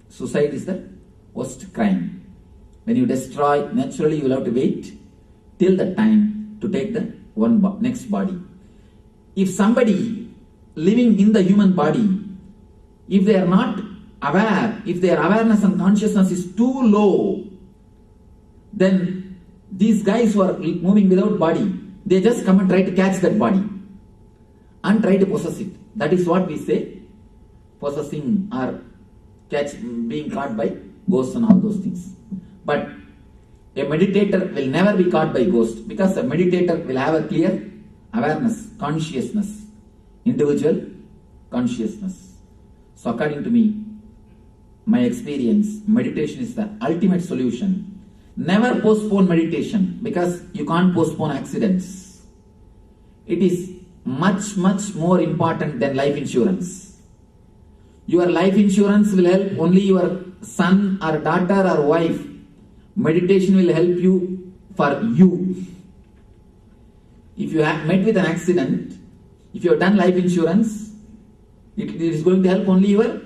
Suicide is the worst crime. When you destroy, naturally you will have to wait till the time to take the next body. If somebody living in the human body, if they are not aware, if their awareness and consciousness is too low, then these guys who are moving without body, they just come and try to catch that body and try to possess it. That is what we say, possessing or being caught by ghosts and all those things. But a meditator will never be caught by ghosts, because a meditator will have a clear awareness, consciousness, individual consciousness. So according to me, my experience, meditation is the ultimate solution. Never postpone meditation, because you can't postpone accidents. It is much more important than life insurance. Your life insurance will help only your son or daughter or wife. Meditation will help you for you. If you have met with an accident, if you have done life insurance, it is going to help only your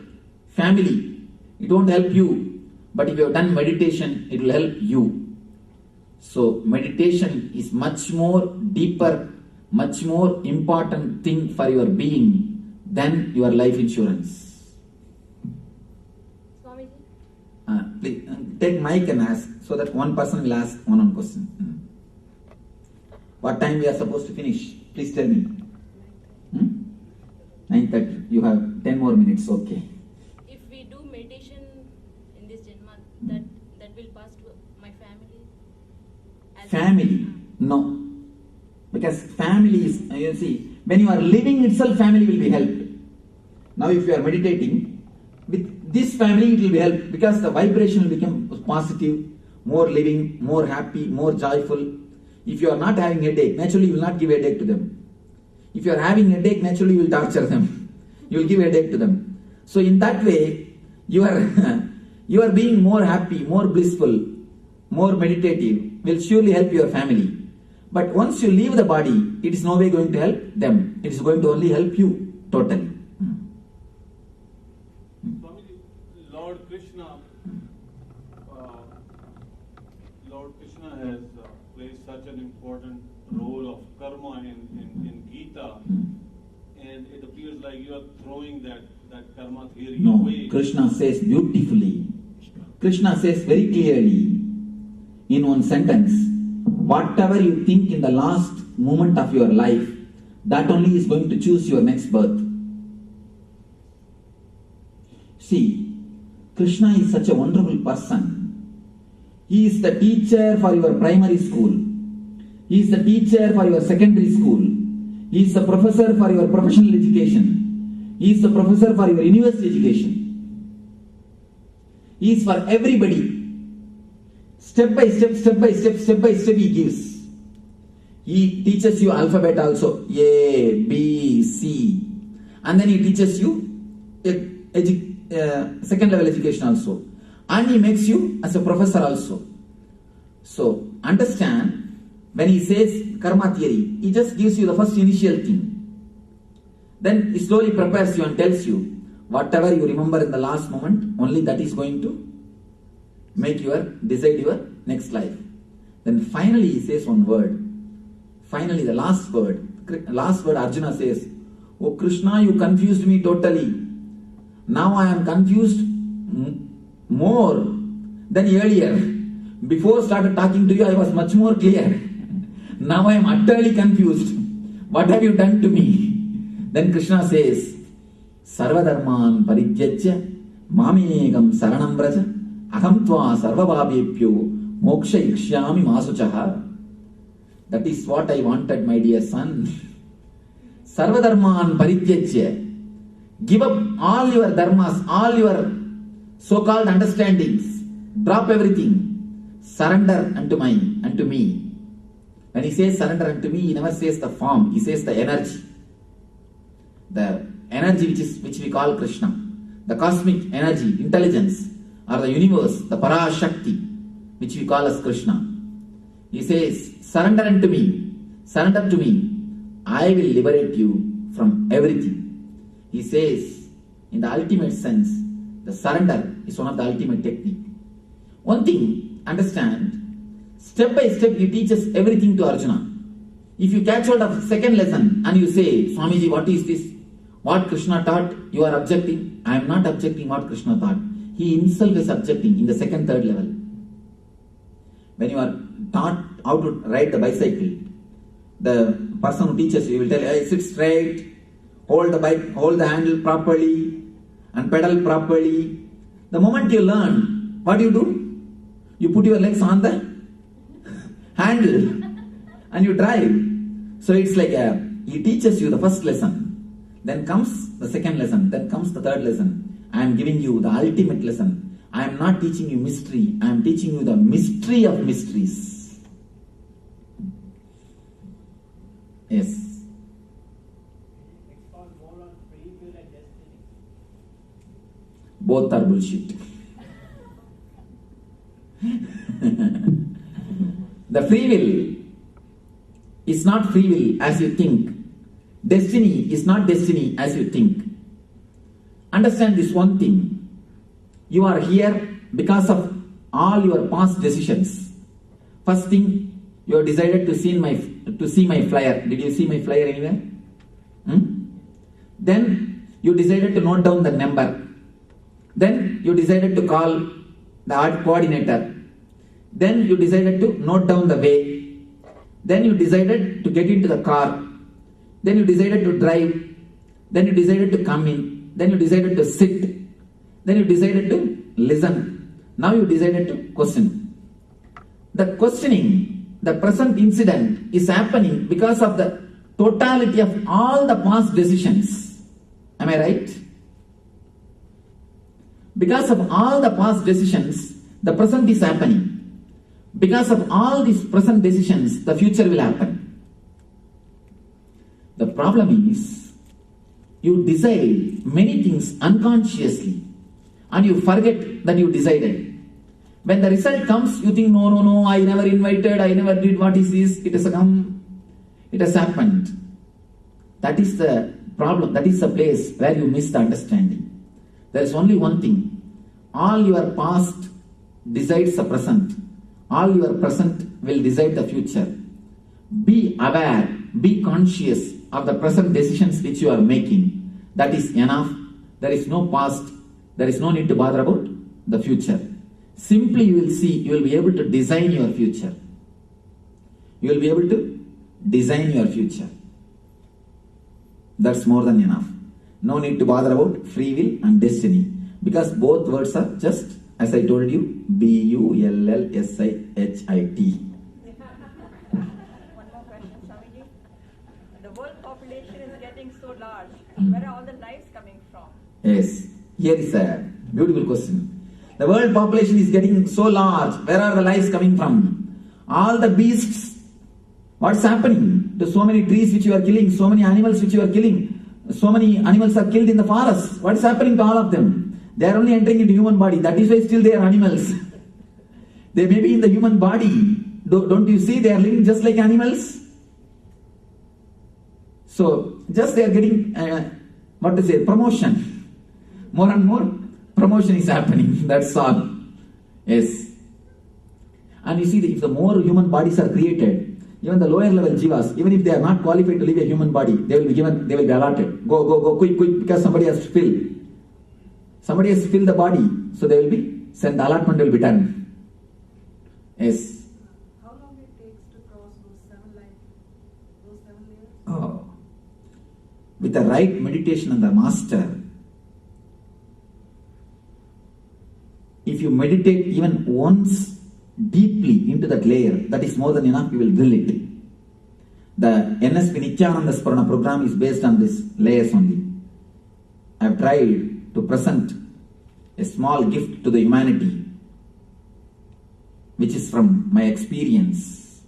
family. It won't help you. But if you have done meditation, it will help you. So meditation is much more deeper, much more important thing for your being than your life insurance. Please take mic and ask, so that one person will ask one question. What time we are supposed to finish? Please tell me. 9:30. You have 10 more minutes. Okay. If we do meditation in this Janma, that will pass to my family? Family? No. Because family is, you see, when you are living itself, family will be helped. Now if you are meditating, with this family it will be helped, because the vibration will become positive, more living, more happy, more joyful. If you are not having headache, naturally you will not give headache to them. If you are having headache, naturally you will torture them. You will give headache to them. So in that way, you are being more happy, more blissful, more meditative, will surely help your family. But once you leave the body, it is no way going to help them. It is going to only help you totally. Lord Krishna has played such an important role of karma in Gita, and it appears like you are throwing that karma theory away. Krishna says beautifully. Krishna says very clearly in one sentence, whatever you think in the last moment of your life, that only is going to choose your next birth. See, Krishna is such a wonderful person. He is the teacher for your primary school. He is the teacher for your secondary school. He is the professor for your professional education. He is the professor for your university education. He is for everybody. Step by step he gives. He teaches you alphabet also. A, B, C. And then he teaches you second level education also. And he makes you as a professor also. So understand, when he says karma theory, he just gives you the first initial thing. Then he slowly prepares you and tells you, whatever you remember in the last moment, only that is going to decide your next life. Then finally he says one word. Finally, the last word Arjuna says, "Oh Krishna, you confused me totally. Now I am confused more than earlier. Before started talking to you, I was much more clear. Now I am utterly confused. What have you done to me?" Then Krishna says, "Sarvadharman parityajya mamegam saranam vraja aham tva sarvabhabhebhyo moksha ikshyami masuchaha." That is what I wanted, my dear son. Sarvadharman parityajya. Give up all your dharmas, all your so-called understandings. Drop everything. Surrender unto me. When he says surrender unto me, he never says the form, he says the energy. The energy which we call Krishna, the cosmic energy, intelligence, or the universe, the Parashakti, which we call as Krishna. He says, surrender unto me, surrender to me, I will liberate you from everything. He says, in the ultimate sense, the surrender is one of the ultimate technique. One thing, understand, step by step he teaches everything to Arjuna. If you catch hold of the second lesson and you say, Swamiji, what is this? What Krishna taught, you are objecting. I am not objecting what Krishna taught. He himself is objecting in the second, third level. When you are taught how to ride the bicycle, the person who teaches you will tell you, hey, sit straight, hold the bike, hold the handle properly, and pedal properly. The moment you learn, what do? You put your legs on the handle and you drive. So it's like he teaches you the first lesson. Then comes the second lesson. Then comes the third lesson. I am giving you the ultimate lesson. I am not teaching you mystery. I am teaching you the mystery of mysteries. Yes. Expound more on free will and destiny. Both are bullshit. The free will is not free will as you think. Destiny is not destiny as you think. Understand this one thing. You are here because of all your past decisions. First thing, you have decided to see my flyer. Did you see my flyer anywhere? Then you decided to note down the number. Then you decided to call the coordinator. Then you decided to note down the way. Then you decided to get into the car. Then you decided to drive. Then you decided to come in. Then you decided to sit. Then you decided to listen. Now you decided to question. The questioning, the present incident is happening because of the totality of all the past decisions. Am I right? Because of all the past decisions, the present is happening. Because of all these present decisions, the future will happen. The problem is, you decide many things unconsciously and you forget that you decided. When the result comes, you think, no, I never invited, I never did, what is this? It has come, it has happened. That is the problem, that is the place where you miss the understanding. There is only one thing. All your past decides the present. All your present will decide the future. Be aware, be conscious of the present decisions which you are making. That is enough. There is no past. There is no need to bother about the future. Simply you will see, you will be able to design your future. You will be able to design your future. That's more than enough. No need to bother about free will and destiny. Because both words are just, as I told you, B-U-L-L-S-I-H-I-T. One more question, Swamiji. The world population is getting so large. Where are all the lives coming from? Yes. Here is a beautiful question. The world population is getting so large. Where are the lives coming from? All the beasts. What's happening to so many trees which you are killing? So many animals which you are killing? So many animals are killed in the forest. What is happening to all of them? They are only entering into human body. That is why still they are animals. They may be in the human body, don't you see they are living just like animals? So, just they are getting, promotion. More and more promotion is happening, that's all. Yes. And you see, if the more human bodies are created, even the lower level jivas, even if they are not qualified to live a human body, they will be allotted. Go, quick, because somebody has to fill. Somebody has to fill the body, so they will be sent, the allotment will be done. Yes. How long it takes to cross those 7 layers? Oh. With the right meditation and the master, if you meditate even once deeply into that layer, that is more than enough, you will drill it. The NSP Nithyananda Swamiji program is based on these layers only. I have tried to present a small gift to the humanity, which is from my experience.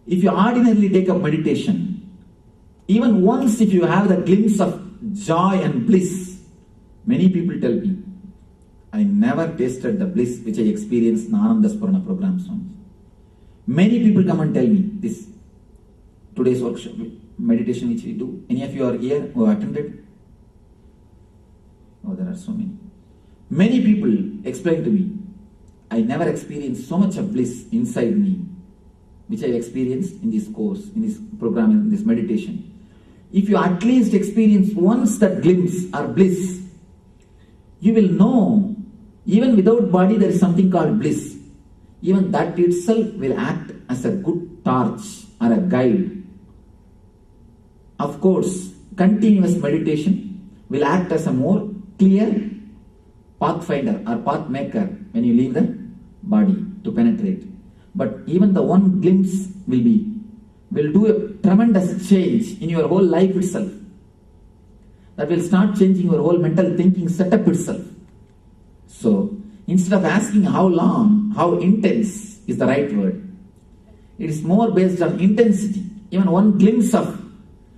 If you ordinarily take up meditation, even once if you have the glimpse of joy and bliss, many people tell me, I never tasted the bliss which I experienced in Ananda Spurana programs. Many people come and tell me this. Today's workshop, meditation which we do. Any of you are here who attended? Oh, there are so many. Many people explain to me, I never experienced so much of bliss inside me, which I experienced in this course, in this program, in this meditation. If you at least experience once that glimpse or bliss, you will know, even without body, there is something called bliss. Even that itself will act as a good torch or a guide. Of course, continuous meditation will act as a more clear pathfinder or path maker when you leave the body to penetrate. But even the one glimpse will do a tremendous change in your whole life itself. That will start changing your whole mental thinking setup itself. So, instead of asking how long, how intense is the right word, it is more based on intensity. Even one glimpse of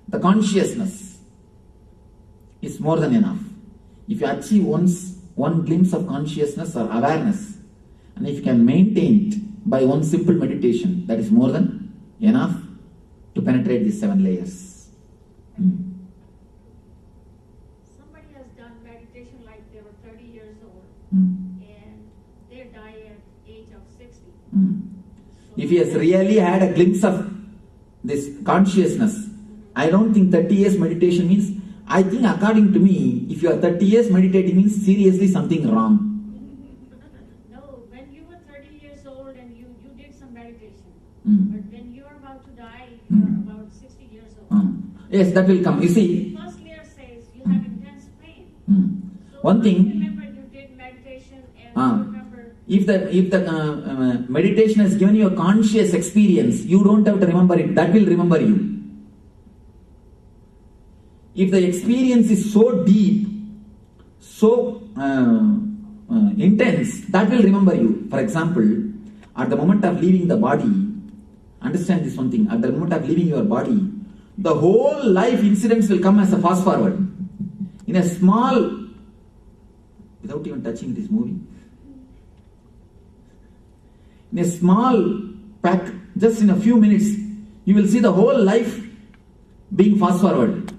the consciousness is more than enough. If you achieve once one glimpse of consciousness or awareness, and if you can maintain it by one simple meditation, that is more than enough to penetrate these 7 layers. Somebody has done meditation like they were 30 years old and they die at age of 60. If he has really had a glimpse of this consciousness, I don't think 30 years meditation means, I think according to me, if you are 30 years meditating means seriously something wrong. No, when you were 30 years old and you did some meditation, but when you are about to die, you are about 60 years old. Yes, that will come. You see, the first layer says you have intense pain. So one thing, remember you did meditation and remember. If the meditation has given you a conscious experience, you don't have to remember it. That will remember you. If the experience is so deep, so intense, that will remember you. For example, at the moment of leaving the body, understand this one thing, at the moment of leaving your body, the whole life incidents will come as a fast forward. In a small, without even touching this movie, in a small pack, just in a few minutes, you will see the whole life being fast forward.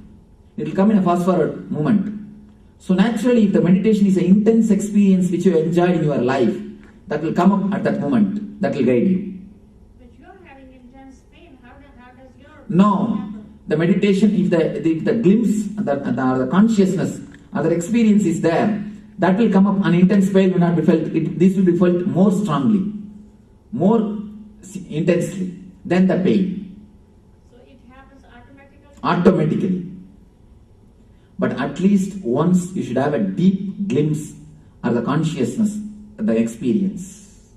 It will come in a fast forward moment. So naturally, if the meditation is an intense experience which you enjoyed in your life, that will come up at that moment. That will guide you. But you are having intense pain. How does your No. The meditation, if the glimpse, the consciousness, other experience is there, that will come up, an intense pain will not be felt. This will be felt more strongly, more intensely than the pain. So it happens automatically? Automatically. But at least once you should have a deep glimpse of the consciousness, the experience.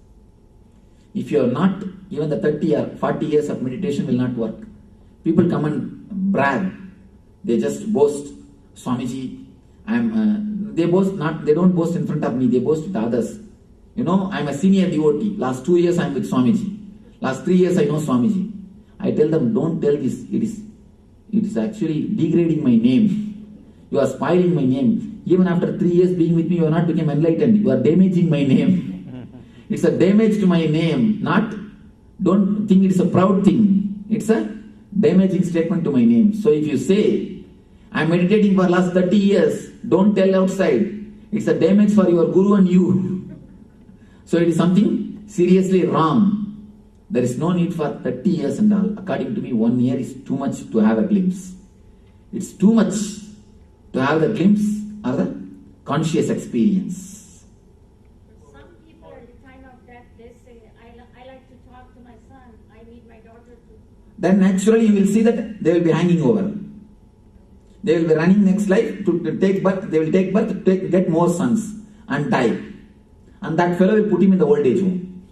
If you are not, even the 30 or 40 years of meditation will not work. People come and brag. They just boast, Swamiji, they don't boast in front of me, they boast with others. You know, I am a senior devotee. Last 2 years I am with Swamiji. Last 3 years I know Swamiji. I tell them, don't tell this. It is actually degrading my name. You are spoiling my name. Even after 3 years being with me, you are not become enlightened. You are damaging my name. It's a damage to my name. Don't think it's a proud thing. It's a damaging statement to my name. So if you say, I'm meditating for last 30 years, don't tell outside. It's a damage for your guru and you. So it is something seriously wrong. There is no need for 30 years and all. According to me, 1 year is too much to have a glimpse. It's too much to have the glimpse of the conscious experience. Some people at the time of death, they say, I like to talk to my son, I need my daughter to. Then naturally you will see that they will be hanging over. They will be running next life to take birth. They will take birth to get more sons and die. And that fellow will put him in the old age home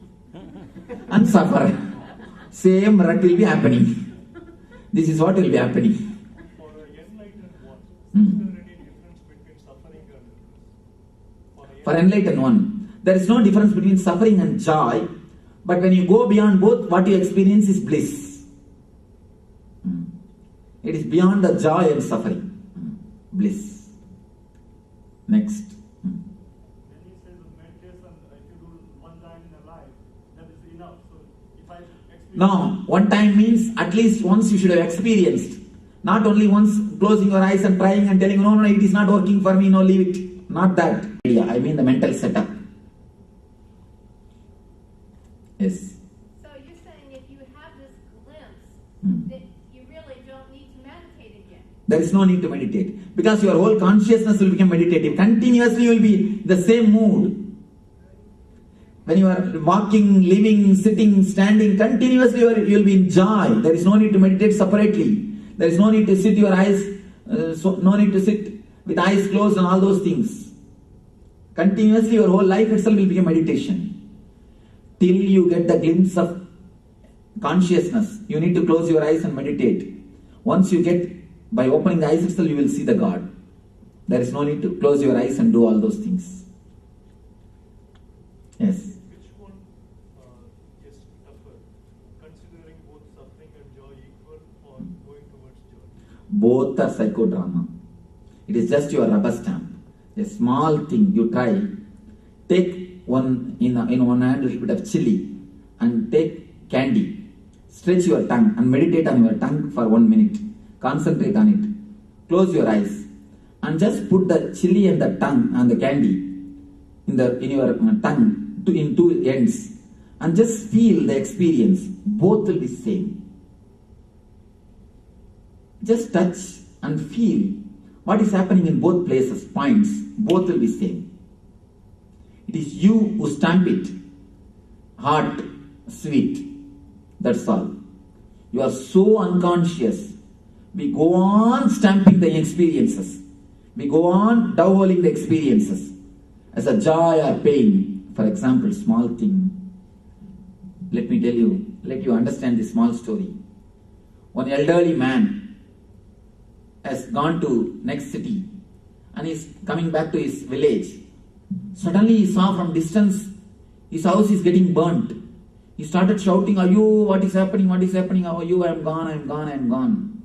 and suffer. Same rut will be happening. This is what will be happening. For an enlightened one, is there any difference between suffering and For enlightened one, there is no difference between suffering and joy. But when you go beyond both, what you experience is bliss. It is beyond the joy and suffering. Bliss. Next. When you say the meditation, if you do one time in a life, that is enough. So if I experience... No, one time means at least once you should have experienced. Not only once closing your eyes and trying and telling, no, it is not working for me, no, leave it. Not that. I mean the mental setup. Yes. So you're saying if you have this glimpse, that you really don't need to meditate again? There is no need to meditate. Because your whole consciousness will become meditative. Continuously you will be the same mood. When you are walking, living, sitting, standing, continuously you will be in joy. There is no need to meditate separately. There is no need to sit your eyes, no need to sit with eyes closed and all those things. Continuously your whole life itself will become meditation. Till you get the glimpse of consciousness, you need to close your eyes and meditate. Once you get, by opening the eyes itself, you will see the God. There is no need to close your eyes and do all those things. Yes. Which one is tougher? Considering both suffering and joy equal or going towards joy? Both are psychodrama. It is just your rubber stamp. A small thing you try. Take one in one hand a little bit of chili and take candy. Stretch your tongue and meditate on your tongue for 1 minute. Concentrate on it. Close your eyes and just put the chili and the tongue and the candy in your tongue in two ends and just feel the experience. Both will be same. Just touch and feel what is happening in both places, points. Both will be same. It is you who stamp it. Hot, sweet. That's all. You are so unconscious. We go on stamping the experiences. We go on downholing the experiences. As a joy or pain. For example, small thing. Let you understand this small story. One elderly man has gone to next city and is coming back to his village. Suddenly he saw from distance his house is getting burnt. He started shouting, "Ayu, what is happening? What is happening? How are you? I am gone, I am gone, I am gone."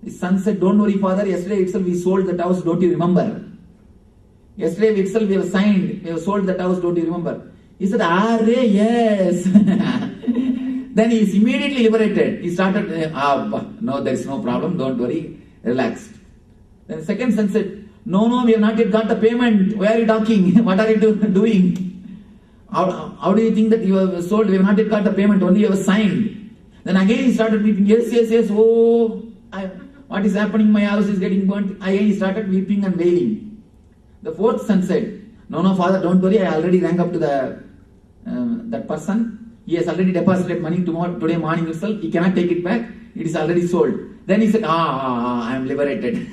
His son said, "Don't worry, father. Yesterday itself we sold that house. Don't you remember? Yesterday itself we have signed. We have sold that house. Don't you remember?" He said, yes. Then he is immediately liberated. He started, no, there is no problem. Don't worry. Relaxed. Then second son said, no, we have not yet got the payment. Why are you talking? What are you doing? How do you think that you have sold? We have not yet got the payment. Only you have signed. Then again he started weeping. Yes. Oh, what is happening? My house is getting burnt. Again he started weeping and wailing. The fourth son said, no, father, don't worry. I already rang up to that person. He has already deposited money today morning itself. He cannot take it back. It is already sold. Then he said, I am liberated.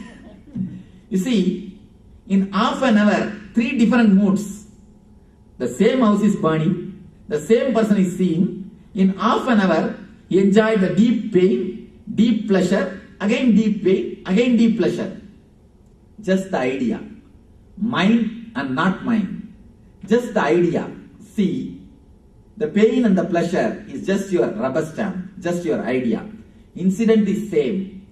You see, in half an hour, 3 different moods. The same house is burning. The same person is seeing. In half an hour, he enjoyed the deep pain, deep pleasure, again deep pain, again deep pleasure. Just the idea. Mind and not mind. Just the idea. See, the pain and the pleasure is just your rubber stamp, just your idea. Incident is same.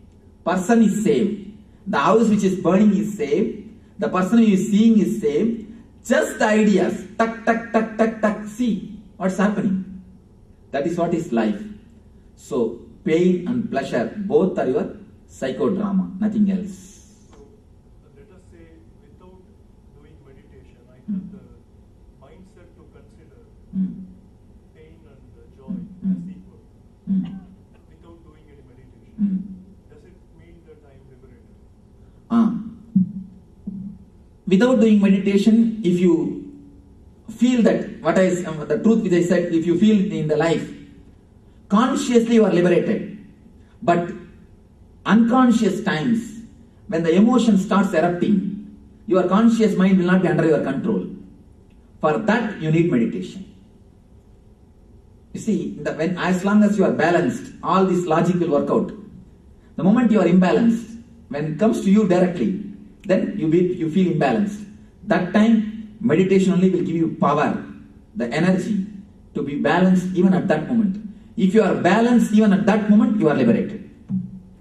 Person is same. The house which is burning is same. The person who is seeing is same. Just the ideas. Tuck, tuck, tuck, tuck, tuck. see what's happening. That is what is life. So, pain and pleasure, both are your psychodrama, nothing else. So, let us say, without doing meditation, I have the mindset to consider pain and joy as equal. Without doing any meditation. Does it mean that I am liberated? Without doing meditation, if you feel that, the truth which I said, if you feel in the life, consciously you are liberated. But unconscious times, when the emotion starts erupting, your conscious mind will not be under your control. For that, you need meditation. You see, as long as you are balanced, all this logic will work out. The moment you are imbalanced, when it comes to you directly, then you feel imbalanced. That time, meditation only will give you power, the energy to be balanced even at that moment. If you are balanced even at that moment, you are liberated.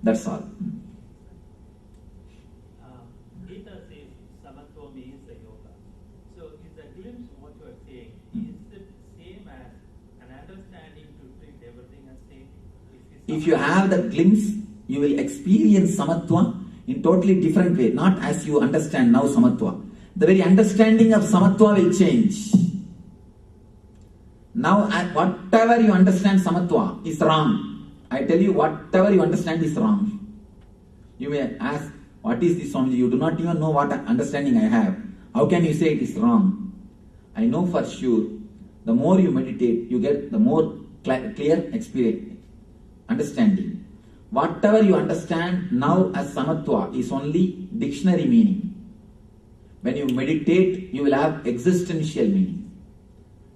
That's all. Gita says Samatvam is the yoga. So is the glimpse of what you are saying, is it same as an understanding to treat everything as same? If you have that glimpse, you will experience Samatva in totally different way, not as you understand now Samatva. The very understanding of Samatva will change. Now, whatever you understand Samatva is wrong. I tell you, whatever you understand is wrong. You may ask, what is this, Swamiji? You do not even know what understanding I have. How can you say it is wrong? I know for sure, the more you meditate, you get the more clear experience, understanding. Whatever you understand now as Samatva is only dictionary meaning. When you meditate, you will have existential meaning.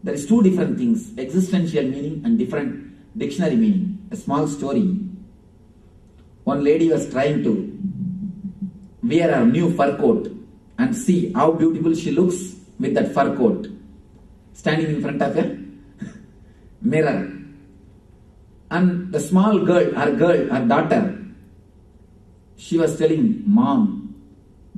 There is two different things, existential meaning and different dictionary meaning. A small story. One lady was trying to wear her new fur coat and see how beautiful she looks with that fur coat. Standing in front of a mirror. And the small girl, her daughter, she was telling, Mom,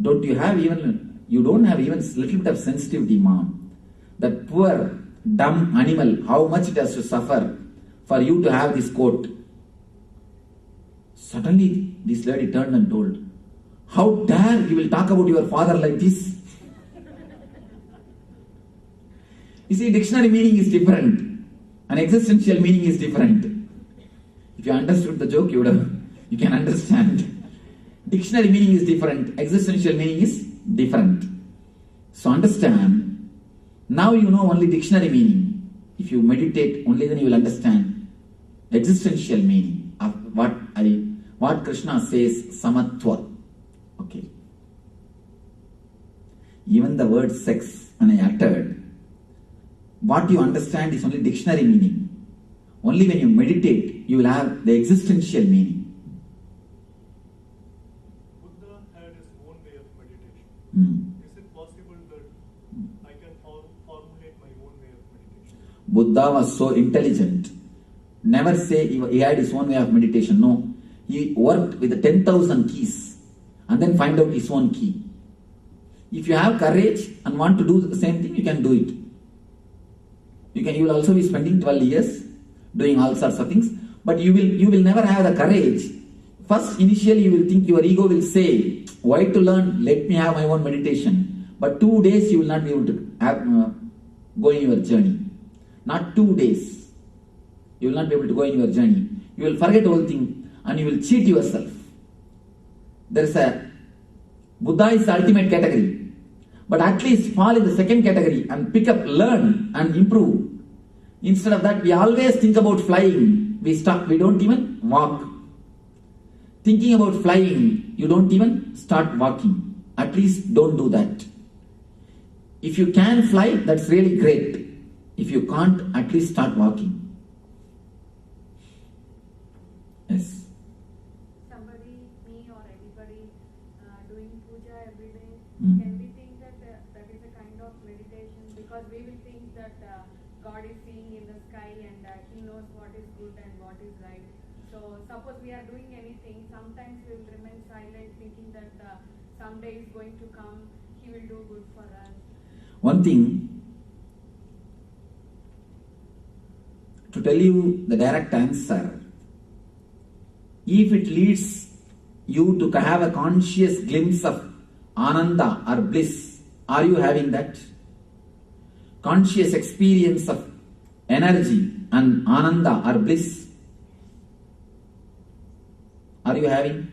you don't have even a little bit of sensitivity, Mom. That poor, dumb animal, how much it has to suffer for you to have this coat. Suddenly, this lady turned and told, how dare you will talk about your father like this? You see, dictionary meaning is different. And existential meaning is different. If you understood the joke, you can understand. Dictionary meaning is different. Existential meaning is different. So understand, now you know only dictionary meaning. If you meditate, only then you will understand existential meaning of what Krishna says, Samatva. Okay. Even the word sex, when I uttered, what you understand is only dictionary meaning. Only when you meditate, you will have the existential meaning. Buddha had his own way of meditation. Is it possible that I can formulate my own way of meditation? Buddha was so intelligent. Never say he had his own way of meditation. No. He worked with the 10,000 keys and then find out his own key. If you have courage and want to do the same thing, you can do it. You will also be spending 12 years doing all sorts of things, but you will never have the courage. First, initially you will think, your ego will say, why to learn? Let me have my own meditation. But 2 days you will not be able to go in your journey. Not 2 days. You will not be able to go in your journey. You will forget the whole thing and you will cheat yourself. Buddha is the ultimate category. But at least fall in the second category and pick up, learn and improve. Instead of that, we always think about flying. We don't even walk. Thinking about flying, you don't even start walking. At least don't do that. If you can fly, that's really great. If you can't, at least start walking. Yes. Somebody, me or anybody, doing puja every day, can we think that that is a kind of meditation? Because we will think that God is seeing in the sky and He knows what is good and what is right. So suppose we are doing anything, sometimes we will remain silent thinking that someday is going to come, He will do good for us. One thing, to tell you the direct answer, if it leads you to have a conscious glimpse of Ananda or bliss, are you having that? Conscious experience of energy and Ananda or bliss, are you having?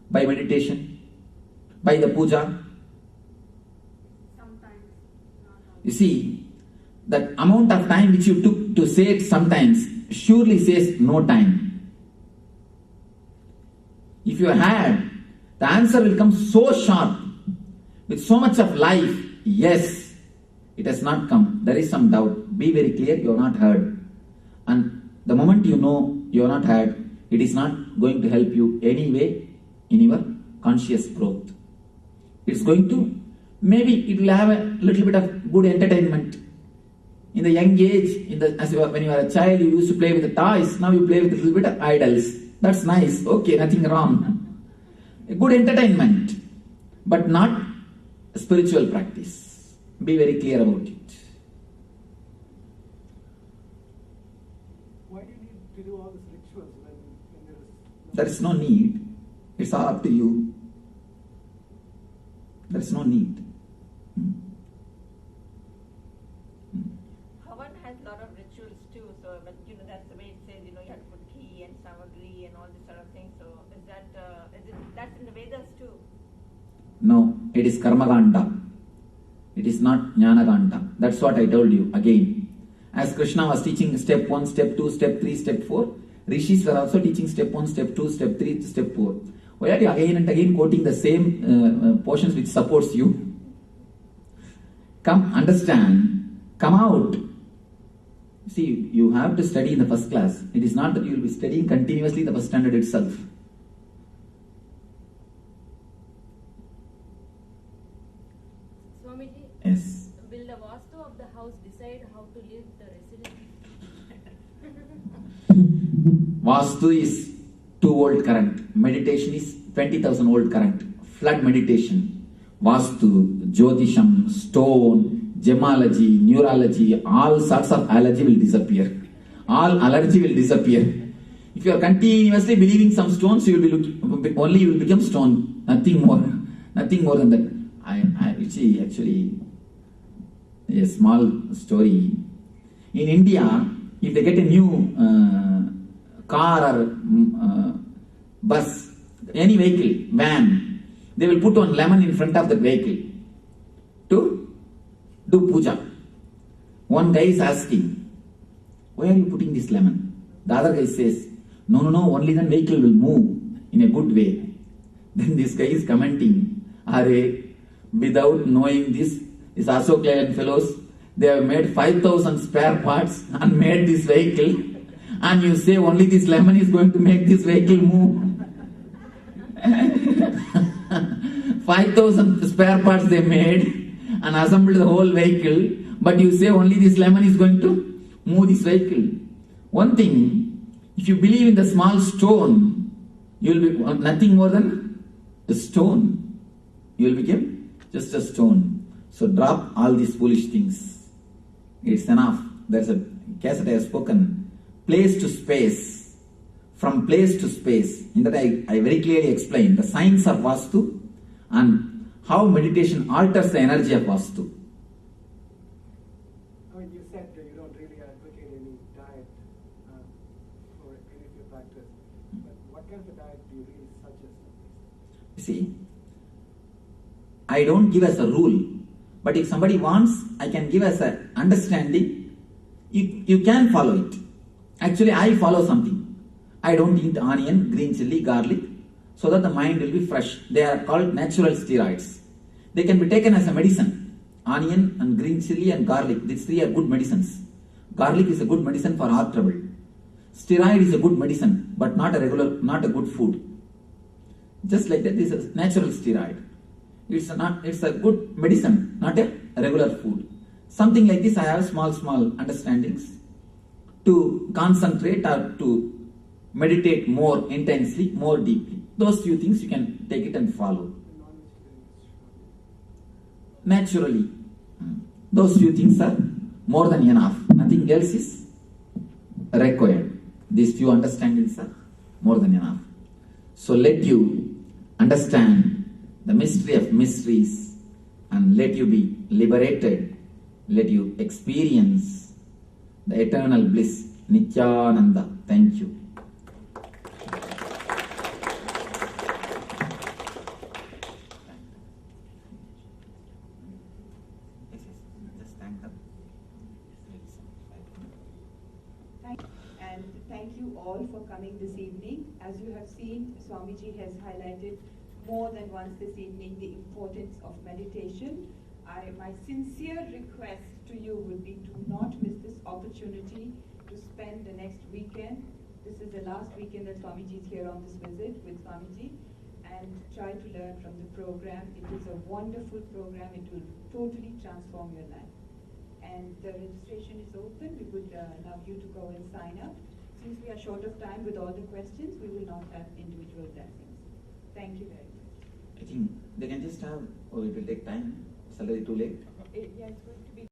By meditation? By the puja? Sometimes. You see, that amount of time which you took to say it sometimes surely says no time. If you had, the answer will come so sharp, with so much of life. Yes, it has not come. There is some doubt. Be very clear, you have not heard. And the moment you know you have not heard, it is not going to help you anyway in your conscious growth. It's going to, maybe it will have a little bit of good entertainment. In the young age, when you were a child, you used to play with the toys. Now you play with a little bit of idols. That's nice. Okay, nothing wrong. A good entertainment, but not a spiritual practice. Be very clear about it. Why do you need to do all these rituals when there is no need? It's all up to you. There is no need. Havan has a lot of rituals too, so but that's the way it says, you have to put ghee and samagri and all this sort of thing. So that's in the Vedas too? No, it is Karmaganda. It is not Jnanaganda. That's what I told you again. As Krishna was teaching step 1, step 2, step 3, step 4, Rishis were also teaching step 1, step 2, step 3, step 4. Why are you again and again quoting the same portions which supports you? Come, understand, come out. See, you have to study in the first class. It is not that you will be studying continuously the first standard itself. Swamiji, Yes. will the Vastu of the house decide how to live the residents? Vastu is 2 volt current. Meditation is 20,000 volt current. Flood meditation. Vastu, Jyotisham, stone, gemology, neurology, all sorts of allergy will disappear. All allergy will disappear. If you are continuously believing some stones, you will become stone. Nothing more. Nothing more than that. I see actually a small story. In India, if they get a new car or bus, any vehicle, van, they will put one lemon in front of the vehicle to do puja. One guy is asking, why are you putting this lemon? The other guy says, no, only then vehicle will move in a good way. Then this guy is commenting, without knowing this Ashok Leyland fellows, they have made 5,000 spare parts and made this vehicle, and you say only this lemon is going to make this vehicle move. 5,000 spare parts they made and assembled the whole vehicle, but you say only this lemon is going to move this vehicle. One thing, if you believe in the small stone, you will be nothing more than a stone. You will become just a stone. So drop all these foolish things. It's enough. There's a cassette I have spoken. Place to space. From place to space. In that I very clearly explain the science of Vastu and how meditation alters the energy of Vastu. You said that you don't really advocate any diet for any of your practice. But what kind of a diet do you really suggest? You see, I don't give as a rule, but if somebody wants, I can give as an understanding. You can follow it. Actually, I follow something. I don't eat onion, green chili, garlic, so that the mind will be fresh. They are called natural steroids. They can be taken as a medicine. Onion and green chili and garlic, these 3 are good medicines. Garlic is a good medicine for heart trouble. Steroid is a good medicine, but not a good food. Just like that, this is a natural steroid. It's a good medicine, not a regular food. Something like this, I have small understandings to concentrate or to meditate more intensely, more deeply. Those few things you can take it and follow. Naturally. Those few things are more than enough. Nothing else is required. These few understandings are more than enough. So let you understand the mystery of mysteries and let you be liberated. Let you experience the eternal bliss. Nithyananda. Thank you. And thank you all for coming this evening. As you have seen, Swamiji has highlighted more than once this evening the importance of meditation. My sincere request to you would be to not miss this opportunity to spend the next weekend. This is the last weekend that Swamiji is here on this visit with Swamiji, and try to learn from the program. It is a wonderful program. It will totally transform your life. And the registration is open. We would love you to go and sign up. Since we are short of time with all the questions, we will not have individual blessings. Thank you very much. I think they can just have, or it will take time. Is it too late? Yeah, it's going to be